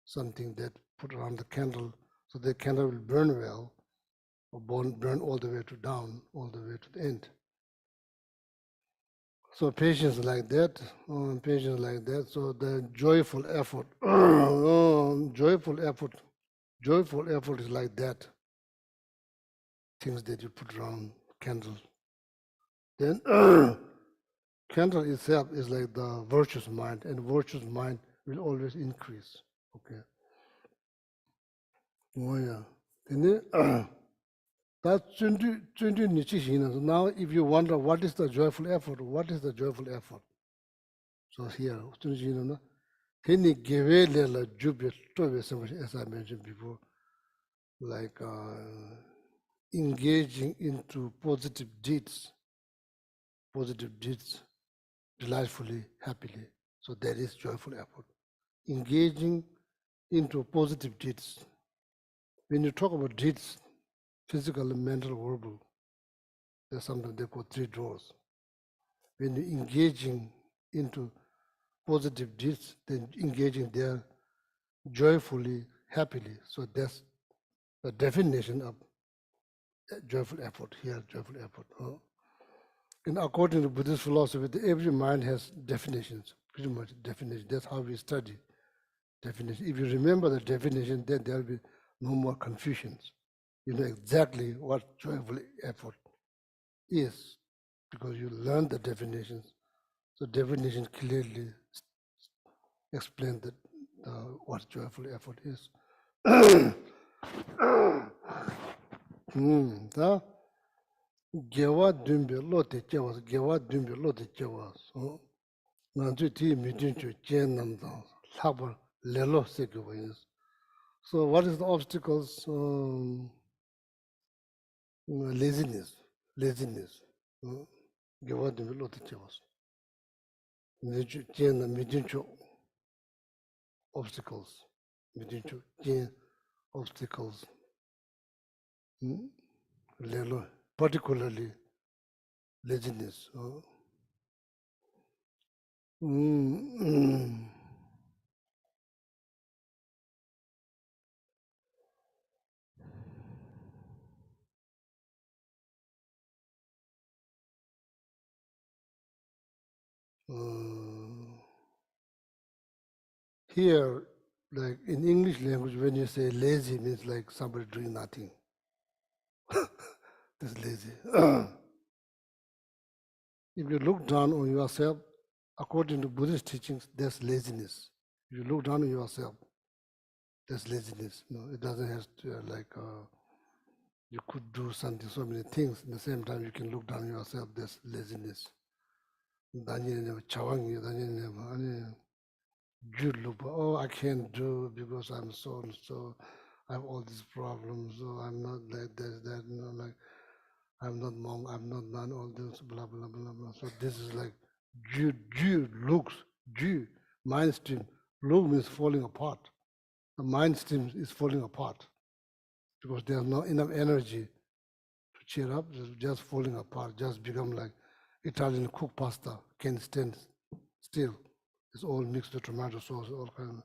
something that put around the candle so the candle will burn well, or burn all the way to down, all the way to the end. So patience like that, So the joyful effort, joyful effort is like that. Things that you put around candle. Then candle itself is like the virtuous mind, and virtuous mind will always increase. Okay. Oh yeah. Then that's now if you wonder what is the joyful effort, So here, Hini gewele la jubye tobe as I mentioned before, like engaging into positive deeds, delightfully, happily. So that is joyful effort. Engaging into positive deeds. When you talk about deeds, physical, mental, verbal, there's something they call 3 doors. When you're engaging into positive deeds, then engaging there joyfully, happily. So that's the definition of joyful effort here, joyful effort. And according to Buddhist philosophy, every mind has definitions, pretty much definition. That's how we study definition. If you remember the definition, then there'll be no more confusions. You know exactly what joyful effort is because you learn the definitions. So definition clearly explain that what joyful effort is. Gewa dunbe lo te chewa, gewa dunbe lo te chewa. So, nanzu ti mi dunchu jen namdang, lakbar lelo se gewa yins. So what is the obstacles? Laziness. Give out the lot of chance. Obstacles. Obstacles. Particularly laziness. Here, like in English language, when you say lazy, means like somebody doing nothing. That's lazy. If you look down on yourself, according to Buddhist teachings, that's laziness. If you look down on yourself, that's laziness. No, it doesn't have to you could do something, so many things. At the same time, you can look down on yourself. That's laziness. Oh, I can't do because I'm so and so. I have all these problems. So I'm not like this, that. Like I'm not mom. I'm not man. All this blah blah blah blah. So this is like looks mind stream. Look means falling apart. The mind stream is falling apart because there's not enough energy to cheer up. Just falling apart. Just become like Italian cooked pasta. Can't stand still. It's all mixed with tomato sauce, all kind of.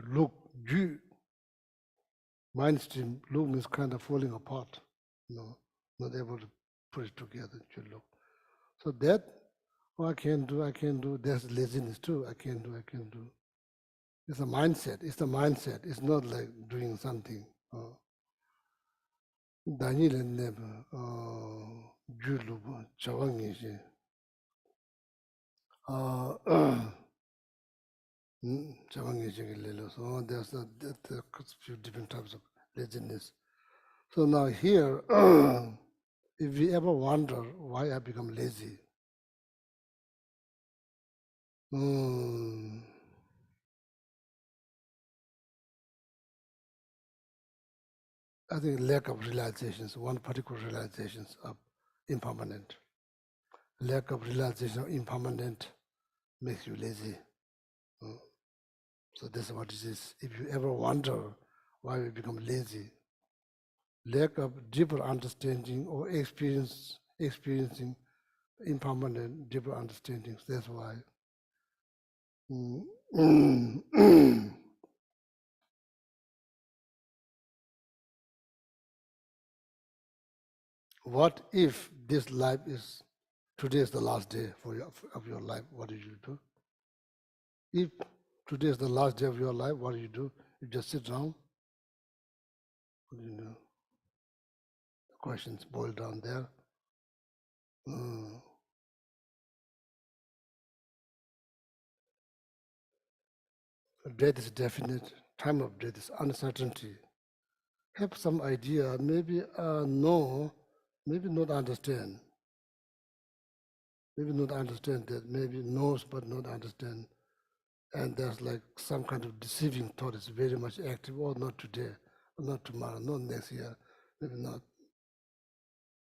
Look, mind stream, look means kind of falling apart. Not able to put it together. Look. So that, I can do. That's laziness too. I can do. It's a mindset. It's the mindset. It's not like doing something. Daniel never Julu Chawangi. So there's a few different types of laziness. So now here, if we ever wonder why I become lazy, I think lack of realizations, one particular realizations of impermanent. Lack of realization of impermanent makes you lazy. So that's what it is. If you ever wonder why we become lazy, lack of deeper understanding or experiencing impermanent deeper understandings. That's why. What if this life is today is the last day of your life? What do you do? If today is the last day of your life, what do you do? You just sit down. What do you do? The questions boil down there. Death is definite. Time of death is uncertainty. Have some idea, maybe know, maybe not understand. Maybe not understand that, maybe knows but not understand. And there's like some kind of deceiving thought is very much active, or not today, or not tomorrow, not next year, maybe not.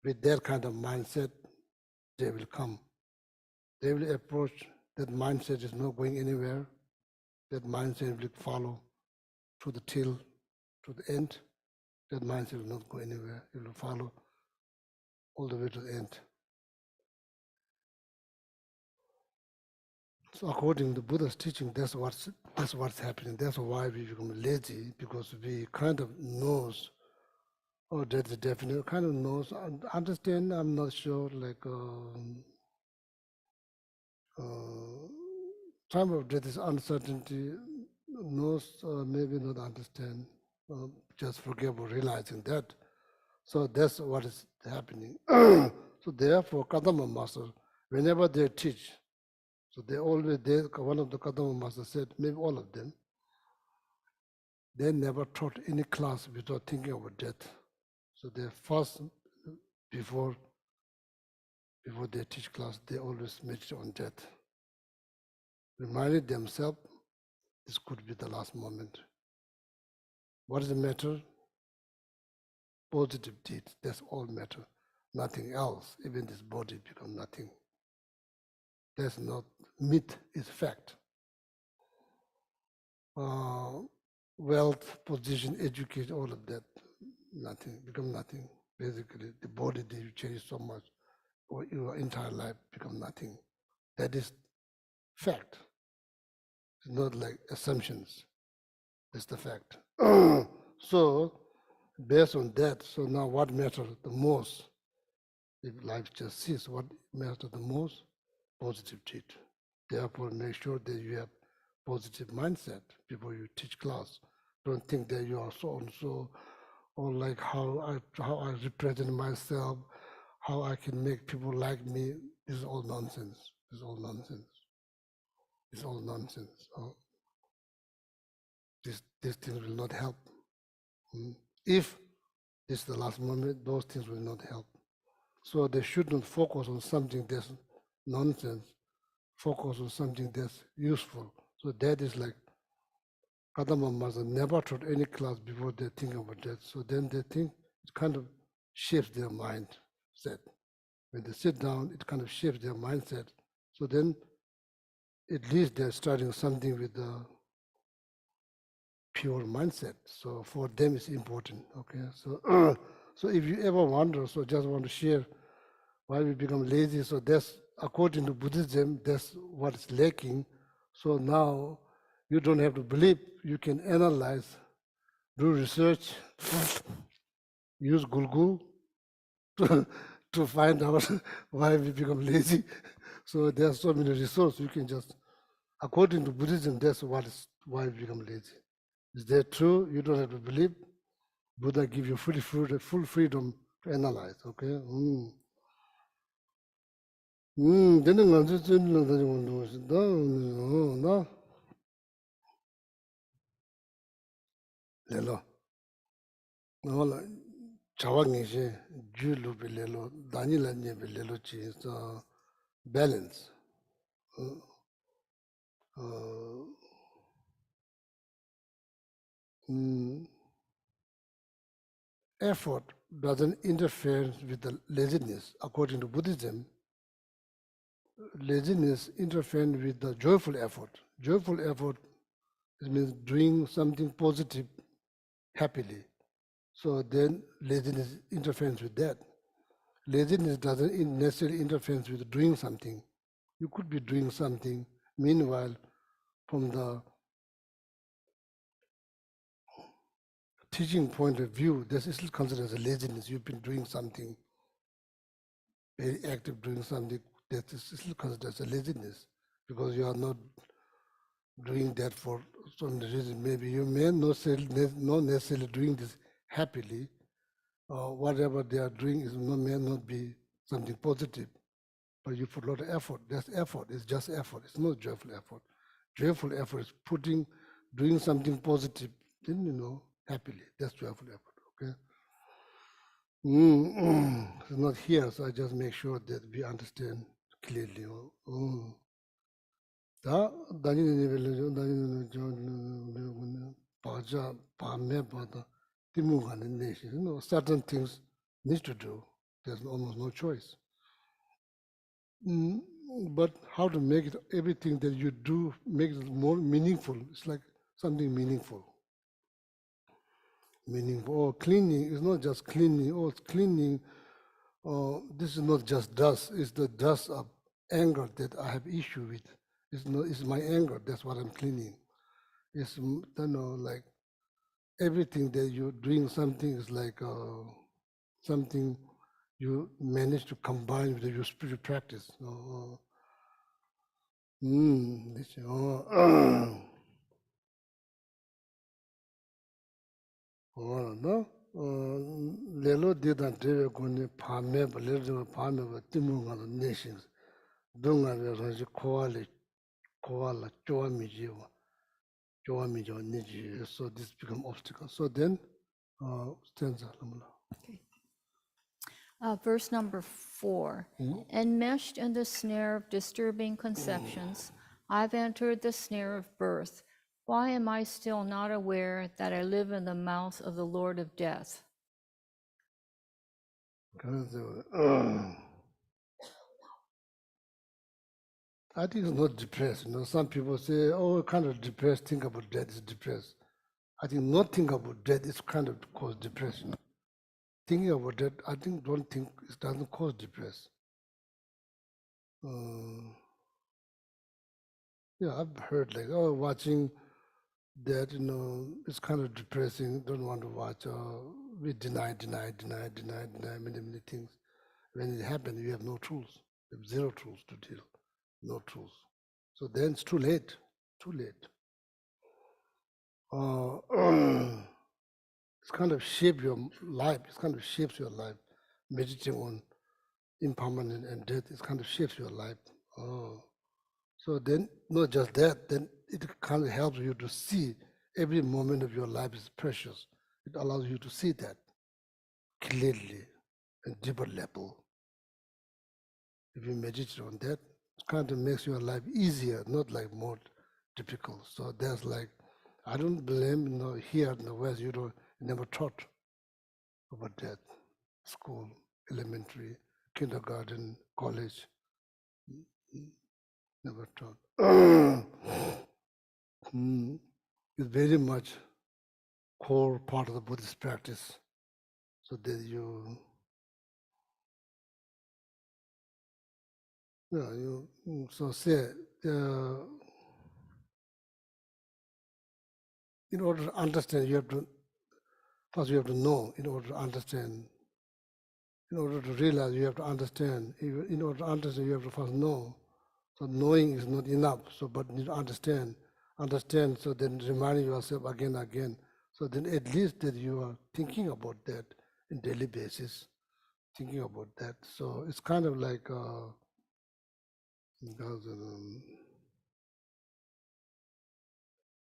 With that kind of mindset, they will come. They will approach, that mindset is not going anywhere. That mindset will follow to the till, to the end. That mindset will not go anywhere. It will follow all the way to the end. So according to Buddha's teaching, that's what's happening. That's why we become lazy, because we kind of knows, oh, that's definite, kind of knows, understand, I'm not sure, like time of death is uncertainty, knows, maybe not understand, just forget about realizing that. So that's what is happening. So therefore, Kadama Master, whenever they teach, so they always, one of the Kadama Masters said, maybe all of them, they never taught any class without thinking about death. So they first, before they teach class, they always meditate on death. Reminded themselves This could be the last moment. What is the matter? Positive deeds, that's all matter. Nothing else, even this body become nothing. That's not myth, it's fact. Wealth, position, education, all of that, nothing, become nothing. Basically, the body that you cherish so much, or your entire life become nothing. That is fact. It's not like assumptions. That's the fact. So, based on that, so now what matters the most? If life just ceases, what matters the most? Positive deed. Therefore, make sure that you have positive mindset before you teach class. Don't think that you are so and so, or like how I represent myself, how I can make people like me. This is all nonsense. This is all nonsense. It's all nonsense. These things will not help. If this is the last moment, those things will not help. So they should not focus on something that's nonsense, focus on something that's useful. So that is like Kadama Master never taught any class before they think about that. So then they think it kind of shapes their mindset. When they sit down, it kind of shapes their mindset. So then at least they're starting something with the pure mindset. So for them it's important. Okay. So so if you ever wonder, so just want to share why we become lazy. So that's according to Buddhism, that's what is lacking. So now you don't have to believe, you can analyze, do research, use Google to find out why we become lazy. So there's so many resources you can just, according to Buddhism, that's what is why we become lazy. Is that true? You don't have to believe. Buddha give you full freedom to analyze. Okay. 되는 건 쓰는 거 나 레로 너라 자왕이시 줄로 빌레로 다니라니 빌레로 지서 balance effort doesn't interfere with the laziness. According to Buddhism, laziness interferes with the joyful effort. Joyful effort means doing something positive happily. So then laziness interferes with that. Laziness doesn't necessarily interfere with doing something. You could be doing something, meanwhile, from the teaching point of view, this is still considered as a laziness. You've been doing something, very active doing something, that is still considered as a laziness, because you are not doing that for some reason. Maybe you may not necessarily doing this happily, or whatever they are doing may not be something positive, but you put a lot of effort. That's effort. It's just effort. It's not joyful effort. Joyful effort is doing something positive, then happily. That's joyful effort. Okay. It's not here, so I just make sure that we understand clearly. 다 다니는 레벨로 다니는 저 바자 밤에 바다 뛰무가는 내시. Certain things need to do. There's almost no choice. But how to make it everything that you do make it more meaningful? It's like something meaningful. Or cleaning is not just cleaning. Oh, it's cleaning. This is not just dust. It's the dust of anger that I have issue with. It's my anger. That's what I'm cleaning. It's like everything that you're doing. Something is like something you manage to combine with your spiritual practice. No? Lelo didan tewe kone pame ba lelo pame ba timu ngana nations. Dunga le ranji koa la choa mijiwa niji. So this become obstacle. So then, stanza lamala. Verse number 4. Enmeshed in the snare of disturbing conceptions, I've entered the snare of birth, Why am I still not aware that I live in the mouth of the Lord of death? I think it's not depressed. Some people say, oh, kind of depressed, think about death is depressed. I think not thinking about death is kind of cause depression. Thinking about that, I think don't think it doesn't cause depression. Yeah, I've heard like, oh, watching that, it's kind of depressing, don't want to watch, we deny many things. When it happens, you have no tools, you have zero tools to deal, no tools. So then it's too late. It's kind of shape your life, it kind of shapes your life. Meditating on impermanence and death, it kind of shapes your life. So then, not just that, then it kind of helps you to see every moment of your life is precious. It allows you to see that clearly and deeper level. If you meditate on that, it kind of makes your life easier, not like more difficult. So there's like, I don't blame, here in the West, you never taught about that. School, elementary, kindergarten, college, never taught. It's very much core part of the Buddhist practice. So that so say, in order to understand, first you have to know. In order to understand, in order to realize, you have to understand. In order to understand, you have to first know. So knowing is not enough. So, but you need to understand. So then reminding yourself again and again. So then at least that you are thinking about that in daily basis, thinking about that. So it's kind of like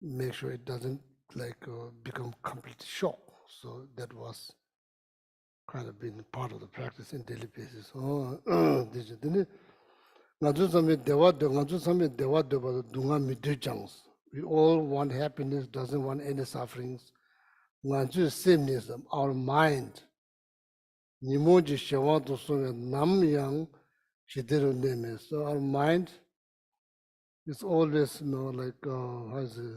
make sure it doesn't like become complete shock. So that was kind of been part of the practice in daily basis. This is we all want happiness, doesn't want any sufferings. Sameness, our mind. Nimoji Shawanto Song Nam Yang Shidiru Neme. So our mind is always like how is it?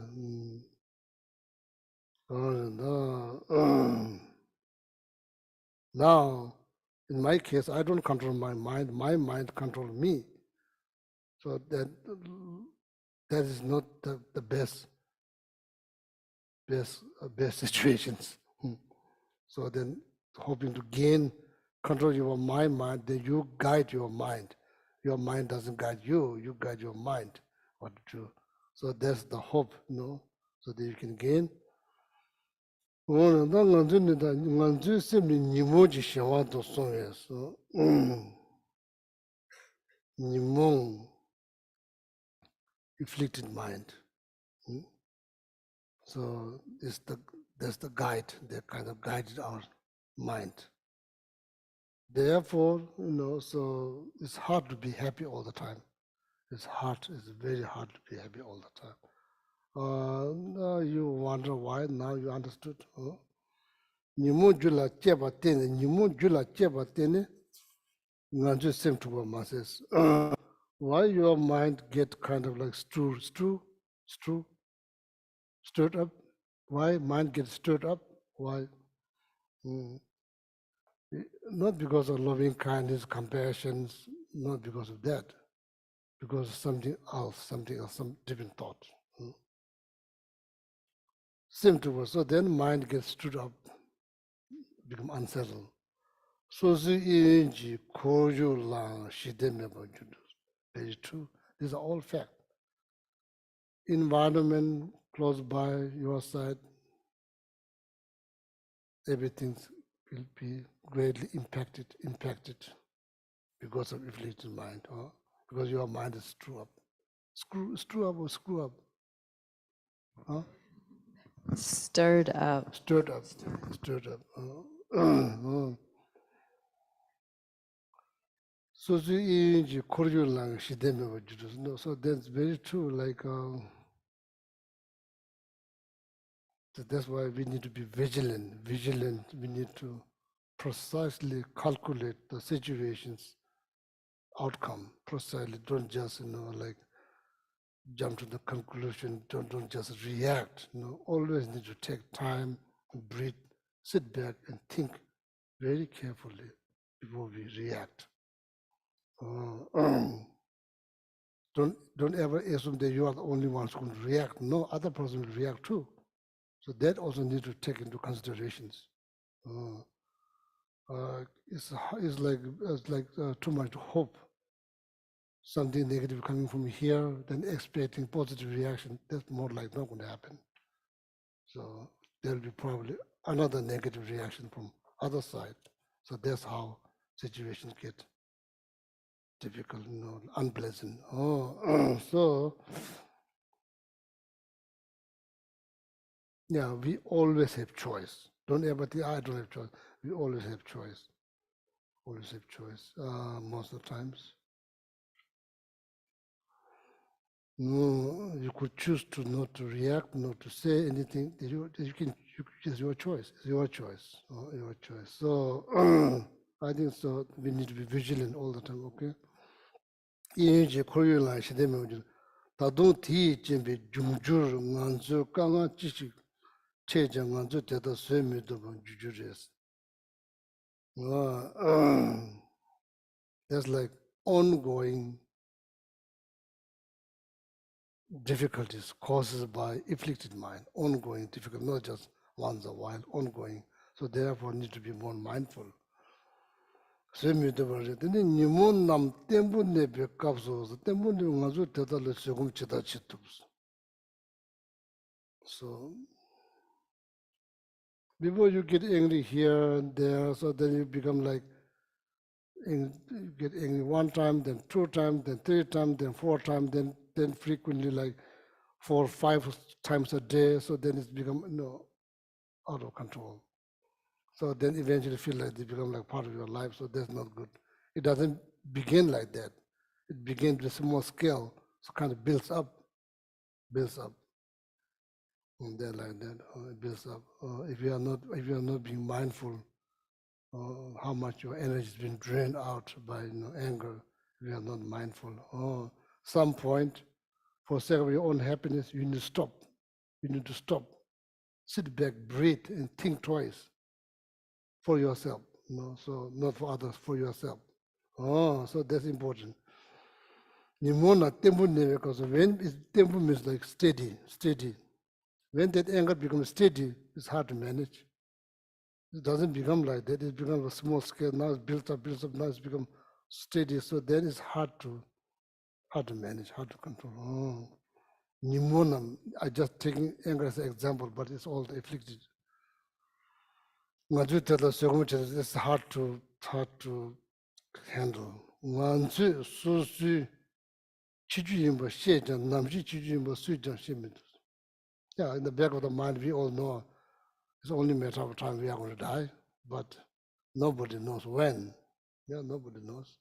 Now, in my case, I don't control my mind controls me. So that is not the best situations. So then hoping to gain control over my mind, then you guide your mind. Your mind doesn't guide you, you guide your mind what to do. So that's the hope, so that you can gain. So afflicted mind. So that's the guide that kind of guides our mind. Therefore, so it's hard to be happy all the time. It's very hard to be happy all the time. Now you wonder why, now you understood. Nimu jula cheba tene, nimu jula cheba tene, nganju same to what says. Why your mind get kind of like stirred up? Why mind gets stirred up? Why? Not because of loving kindness, compassion, not because of that, because of something else, some different thought. Same to us. So then mind gets stirred up, become unsettled. So the very true. These are all fact. Environment close by your side, everything will be greatly impacted because of afflicted mind, or because your mind is screwed up. Screw up. Huh? Stirred up. Stirred up. So so that's very true. Like So that's why we need to be vigilant. We need to precisely calculate the situation's outcome. Precisely, don't just like jump to the conclusion. Don't just react. Always need to take time, breathe, sit back, and think very carefully before we react. Don't ever assume that you are the only ones who will react. No other person will react too. So that also need to take into considerations. It's like too much hope. Something negative coming from here, then expecting positive reaction. That's more like not going to happen. So there'll be probably another negative reaction from other side. So that's how situations get difficult, unpleasant. So yeah, we always have choice. Don't ever think I don't have choice. We always have choice. Always have choice. Most of the times. No, you could choose to not to react, not to say anything. It's your choice. It's your choice. Your choice. So I think so. We need to be vigilant all the time. Okay. 이제 코로나 시대면 우리 다도 티 준비 중줄 만주 강아 지식 체장 만주 대다 쇠미도 주주레스. There's like ongoing difficulties caused by afflicted mind, ongoing difficulty, not just once a while, ongoing. So therefore need to be more mindful. So before you get angry here and there, so then you become like, you get angry one time, then 2 times, then 3 times, then 4 times, then frequently like 4 or 5 times a day. So then it's become out of control. So then eventually feel like they become like part of your life. So that's not good. It doesn't begin like that. It begins with a small scale, so kind of builds up, and then like that, it builds up. If you are not being mindful, how much your energy has been drained out by anger, if you are not mindful. Some point, for sake of your own happiness, you need to stop. You need to stop, sit back, breathe, and think twice for yourself. So not for others, for yourself. So that's important. Nimona temple because when temple means like steady. When that anger becomes steady, it's hard to manage. It doesn't become like that. It becomes a small scale. Now it's built up. Now it's become steady. So then it's hard to manage, hard to control. Nimona, I just taking anger as an example, but it's all the afflicted. It's hard to handle. Yeah, in the back of the mind, we all know it's only a matter of time we are going to die, but nobody knows when. Yeah, nobody knows.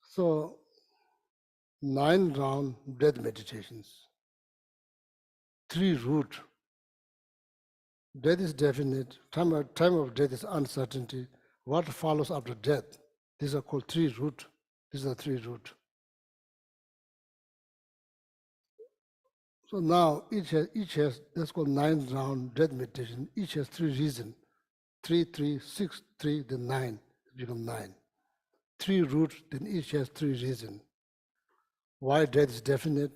So 9 round breath meditations, 3 root. Death is definite. Time of death is uncertainty. What follows after death? These are called 3 root. These are 3 root. So now each has that's called 9 round death meditation. Each has 3 reasons. 3, 3, 6, 3, then 9. It becomes 9. 3 root, then each has 3 reasons. Why death is definite?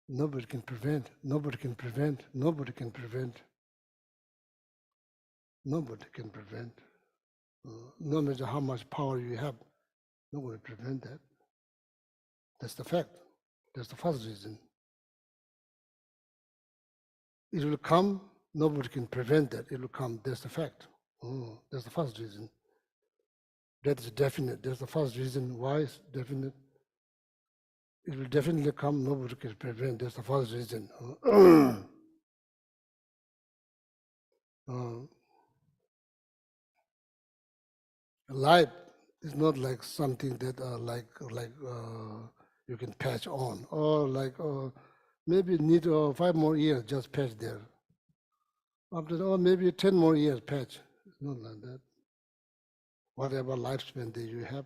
Nobody can prevent. Nobody can prevent. Nobody can prevent. Nobody can prevent. No matter how much power you have, nobody can prevent that. That's the fact. That's the first reason. It will come. Nobody can prevent that. It will come. That's the fact. That's the first reason. That is definite. That's the first reason why it's definite. It will definitely come. Nobody can prevent. That's the first reason. Life It's not like something that you can patch on, or maybe need 5 more years just patch there. After that, or maybe 10 more years patch. It's not like that. Whatever lifespan that you have.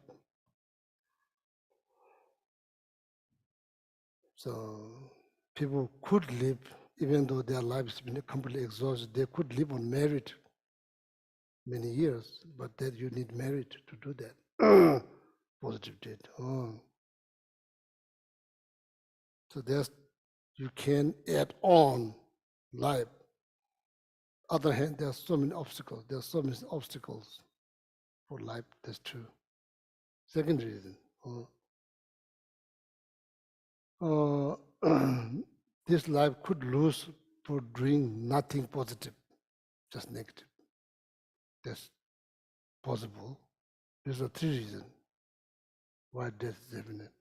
So people could live, even though their life has been completely exhausted, they could live on merit many years, but that you need merit to do that. Positive date. Oh. So there's, you can add on life. Other hand, there are so many obstacles. There are so many obstacles for life. That's true. Second reason. This life could lose for doing nothing positive, just negative. That's possible. These are 3 reasons why death is imminent.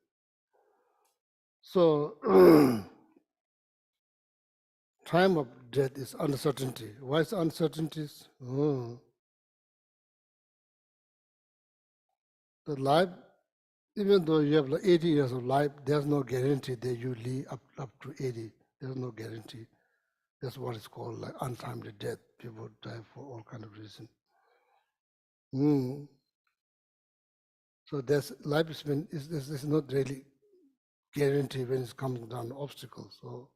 So, time of death is uncertainty. Why is uncertainties? The life, even though you have like 80 years of life, there's no guarantee that you live up to 80. There's no guarantee. That's what is called like untimely death. People die for all kind of reasons. So that's lifespan is not really guaranteed when it's coming down to obstacles. So,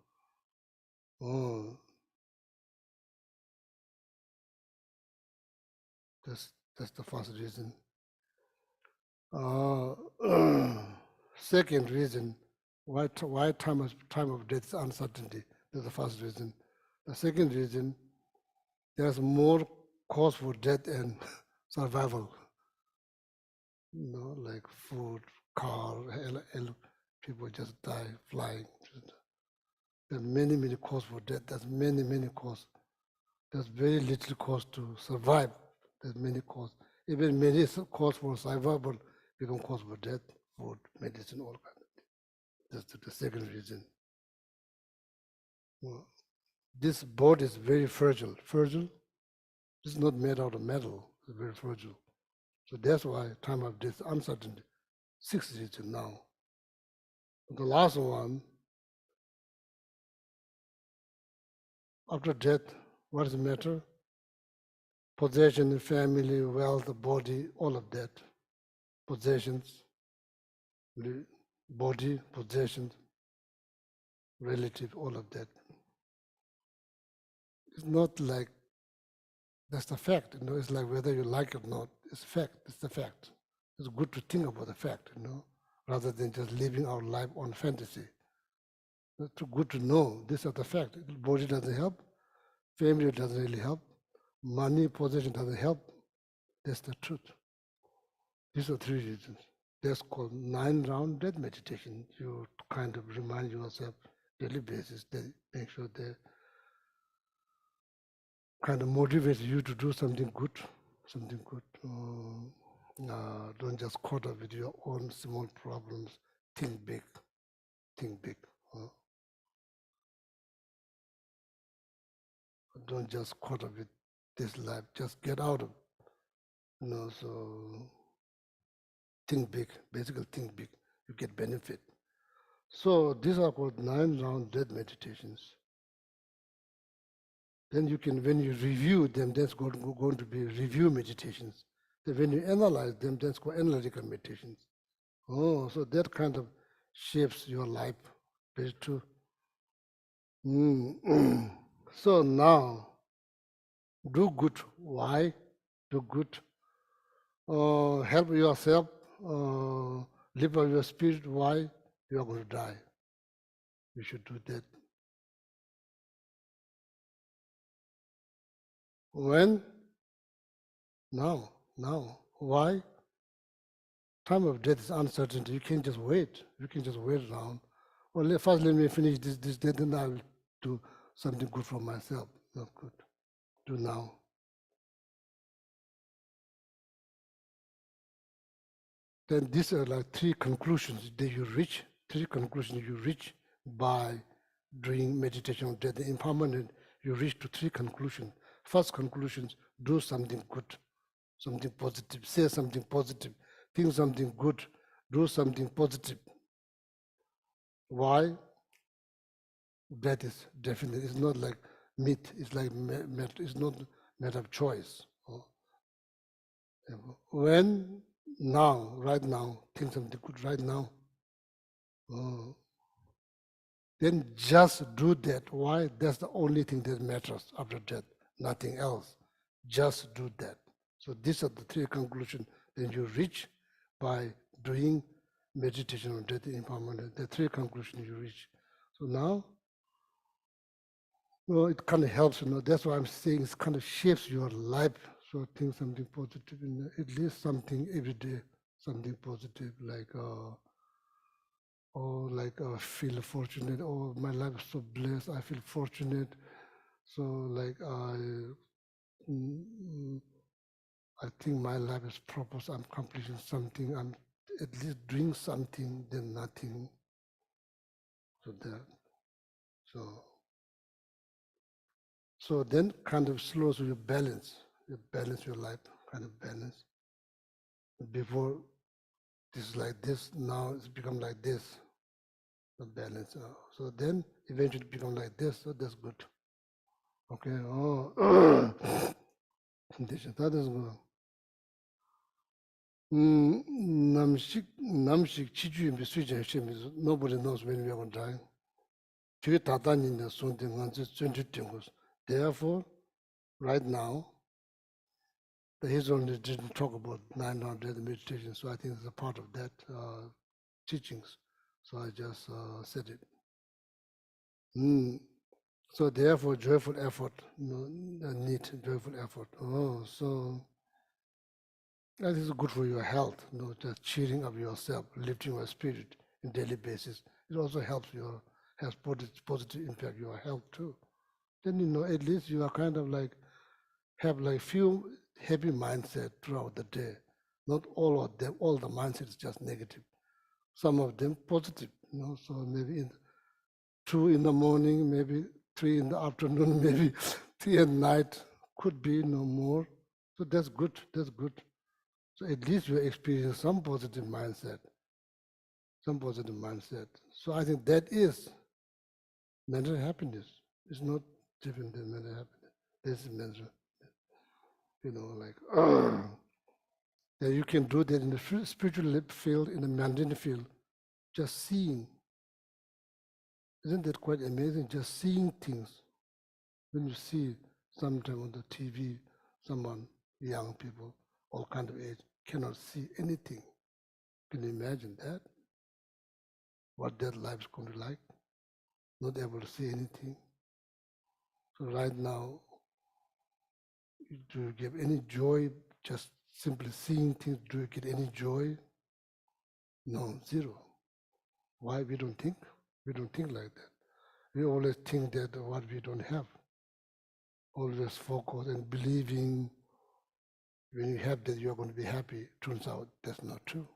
that's the first reason. Second reason, why time of death is uncertainty. That's the first reason. The second reason, there's more cause for death and survival. Like food, car, people just die flying. There are many causes for death. There's many causes. There's very little cause to survive. There's many causes. Even many cause for survival become cause for death, food, medicine, all kind of things. That's the second reason. This body is very fragile. Fragile? It's not made out of metal. It's very fragile. So that's why time of death uncertainty. 6th reason now. The last one, after death, what does it matter? Possession, family, wealth, body, all of that. Possessions, body, possessions, relative, all of that. It's not like that's the fact, it's like whether you like it or not, it's fact, it's the fact. It's good to think about the fact, rather than just living our life on fantasy. It's too good to know this is the fact. The body doesn't help, family doesn't really help, money, possession doesn't help. That's the truth. These are 3 reasons. That's called 9-round death meditation. You kind of remind yourself daily basis, that make sure they kind of motivates you to do something good, don't just caught up with your own small problems. Think big. Don't just caught up with this life. Just get out of, so think big. Basically, think big. You get benefit. So these are called 9-round death meditations. Then you can, when you review them, that's going to be review meditations. Then when you analyze them, that's called analytical meditations. So that kind of shapes your life. Very true. So now, do good. Why? Do good. Help yourself. Live up your spirit. Why? You are going to die. You should do that. When? Now. Why? Time of death is uncertainty. You can't just wait. You can just wait around. Well, first let me finish this death, then I will do something good for myself. Not good. Do now. Then these are like 3 conclusions that you reach. 3 conclusions you reach by doing meditation on death. The impermanent, you reach to 3 conclusions. First conclusion, do something good, something positive, say something positive. think something good, do something positive. Why? That is definitely, it's not like meat, it's like it's not matter of choice. When now, right now, think something good right now, then just do that. Why? That's the only thing that matters after death, nothing else. Just do that. So these are the three conclusions that you reach by doing meditation on death impermanence. The three conclusions you reach. So now, well, it kind of helps, that's why I'm saying it kind of shapes your life. So think something positive, at least something every day, something positive, like, feel fortunate, oh, my life is so blessed, I feel fortunate. So like, I think my life is purpose, I'm accomplishing something, I'm at least doing something, then nothing. So that, so then kind of slows your balance. You balance your life, kind of balance. Before this is like this, now it's become like this, the balance. So then eventually become like this, so that's good. Okay, oh, that is good. Namshik chiju yimbi sujan shemizu, nobody knows when we are going to die. Tui tatan in the sunti nganzi tsunti tingus. Therefore, right now, the his only didn't talk about 900 meditation, so I think it's a part of that teachings. So I just said it. So therefore, joyful effort, need joyful effort. Oh, so that is good for your health, just cheering up yourself, lifting your spirit in daily basis. It also helps has positive impact your health too. Then at least you are kind of like have like few happy mindset throughout the day. Not all of them, all the mindset is just negative. Some of them positive, so maybe 2 in the morning, maybe 3 in the afternoon, maybe 3 at night, could be no more. So that's good, that's good. So at least you experience some positive mindset, some positive mindset. So I think that is mental happiness. It's not different than mental happiness. This is mental, like, that you can do that in the spiritual field, in the mundane field, just seeing. Isn't that quite amazing? Just seeing things. When you see sometime on the TV, someone, young people, all kind of age, cannot see anything. Can you imagine that? What their life's going to be like? Not able to see anything. So right now, do you get any joy just simply seeing things? Do you get any joy? No, zero. Why we don't think? We don't think like that. We always think that what we don't have. Always focus and believing when you have that you're going to be happy. Turns out that's not true.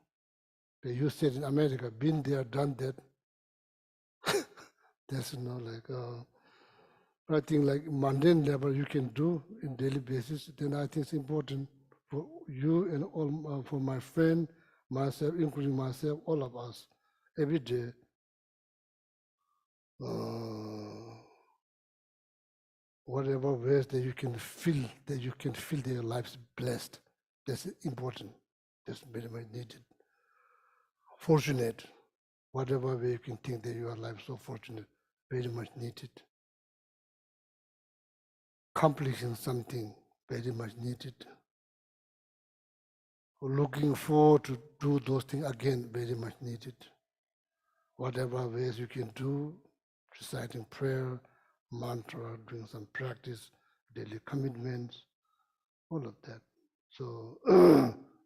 You said in America, been there, done that. That's like, I think like mundane level you can do in daily basis, then I think it's important for you and all, for my friend, myself, including myself, all of us, every day, whatever ways that you can feel their lives blessed. That's important. That's very much needed. Fortunate, whatever way you can think that your life is so fortunate, very much needed. Accomplishing something, very much needed. Looking forward to do those things again, very much needed. Whatever ways you can do, reciting prayer, mantra, doing some practice, daily commitments, all of that. So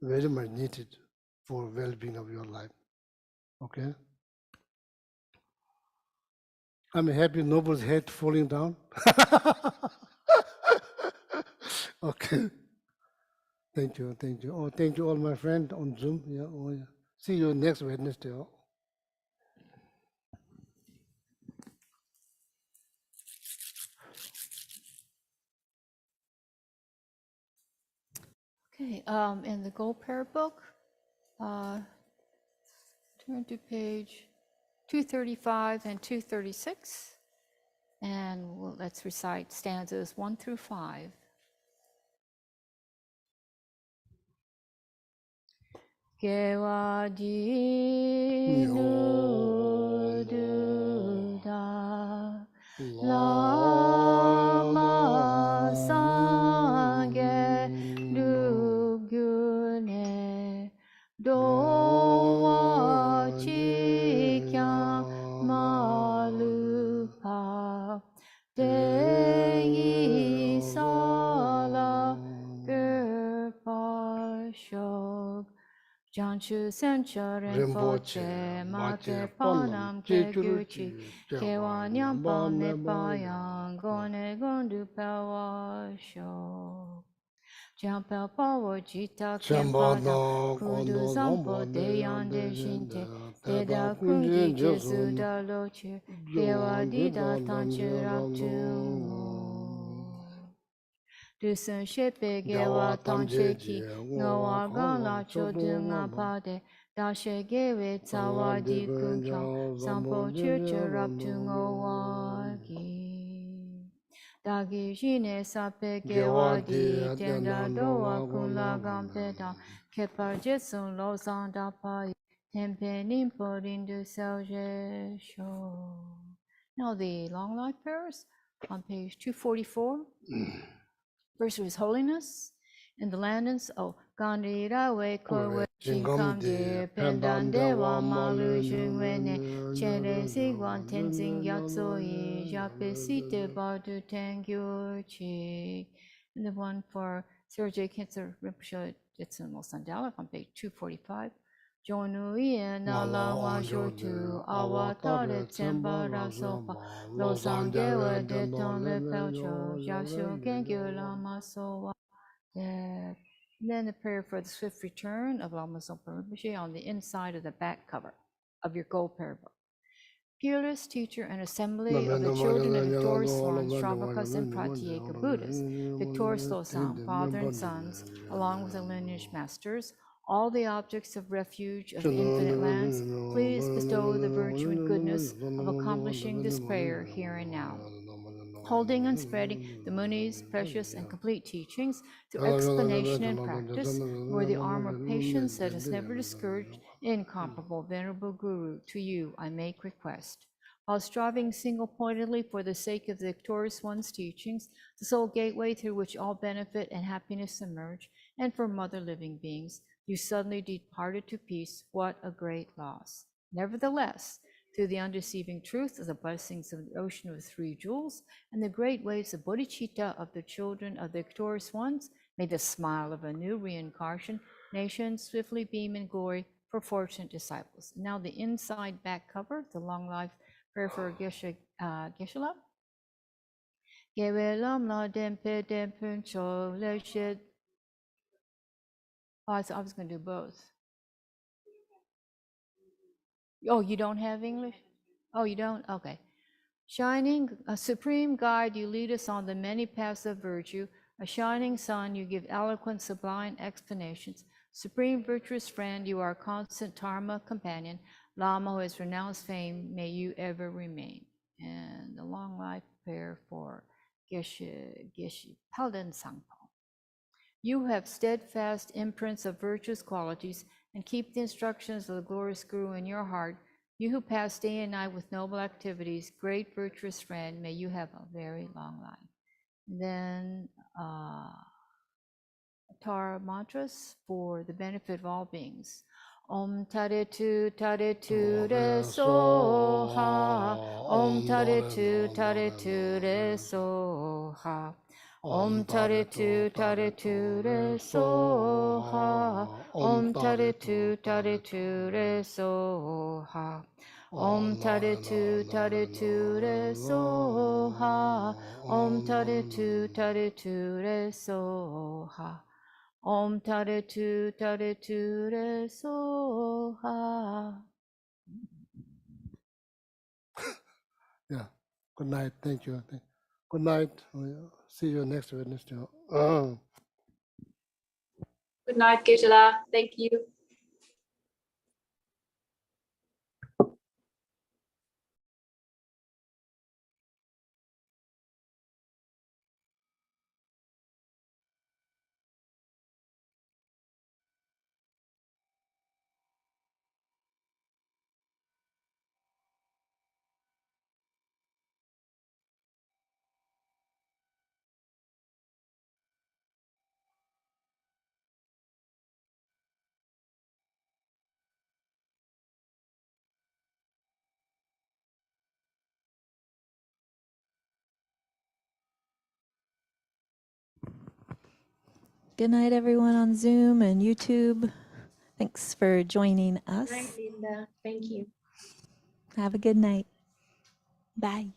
very much needed for well-being of your life. Okay? I'm happy nobody's head falling down. Okay. Thank you, thank you. Oh, thank you all my friends on Zoom. Yeah, oh, yeah. See you next Wednesday. Oh. Okay, in the Gold Prayer Book, Turn to page 235 and 236, and let's recite stanzas 1 through 5. Gewa di nu du da lama sange du gyune do wa chi kya malupa de yi sala gerpa shog Janchu sencha rinpoche mate panam ke gyuchi kewa nyampa me payang gone gondu pawa sho Jampa pawo jita kempada kudu zampo de yande shinte teda kunji jesu da loche kewa dida tanche raptu Dusun shepe gewa tanche ki ngawa gala chodu nga pade dashe gewe tawa di kunkyo sampo chuchu raptu ngawa gi Dagi shine sape gewa di tenda dowa kunla gampe da kepa jetsun lo zanda pai tempe nimpo rindu selje sho. Now the long life prayers on page 244. First was holiness in the landings. Oh, Gandhi Rawe Kowe Shinkam de Pendan Dewa Malu Jungwene Chere Sigwan Tenzing Yatsoi Jape Site Badu Tengyu Chi. And the one for Sergei Kinzer Rinpoche Jitsun Sandalak on page 245. Jonu Ian Alawa Shortu Awa Tare Tsemba Rasopa Lo Sangewa Deton Le Pelcho Yasho Gengyo Lama Sowa. And then the prayer for the swift return of Lama Zopa Rinpoche on the inside of the back cover of your gold prayer book. Fearless teacher and assembly of the children of victorious swans, Shravakas and Pratyeka Buddhas, victorious Losang, father and sons, along with the lineage masters, all the objects of refuge of infinite lands, please bestow the virtue and goodness of accomplishing this prayer here and now. Holding and spreading the Muni's precious and complete teachings through explanation and practice, were the armor of patience that has never discouraged, incomparable venerable Guru, to you I make request. While striving single-pointedly for the sake of the victorious one's teachings, the sole gateway through which all benefit and happiness emerge, and for mother living beings, you suddenly departed to peace. What a great loss. Nevertheless, through the undeceiving truth of the blessings of the ocean of three jewels and the great waves of bodhicitta of the children of the victorious ones, may the smile of a new reincarnation nation swiftly beam in glory for fortunate disciples. Now the inside back cover, the long life prayer for Geshe, Geshe-la. Gewe-lam la dempe dempun cho le shed. Oh, I was going to do both. Oh, you don't have English? Oh, you don't? Okay. Shining, a supreme guide, you lead us on the many paths of virtue. A shining sun, you give eloquent, sublime explanations. Supreme virtuous friend, you are a constant Dharma companion. Lama, who has renounced fame, may you ever remain. And the long life prayer for Geshe Palden Sangpo. You have steadfast imprints of virtuous qualities and keep the instructions of the glorious Guru in your heart. You who pass day and night with noble activities, great virtuous friend, may you have a very long life. And then Tara mantras for the benefit of all beings. Om Tare Tu Re So Ha. Om Tare Tu Re So Ha. Om Tare Tu Re So Ha. Om Tare Tu Re So Ha. Om Tare Tu Re So Ha. Om Tare Tu Re So Ha. Om Tare Tu Re So Ha. Yeah. Good night. Thank you. Good night. We'll see you next Wednesday. Good night, Geshe-la. Thank you. Good night, everyone on Zoom and YouTube. Thanks for joining Good night, us. Linda. Thank you. Have a good night. Bye.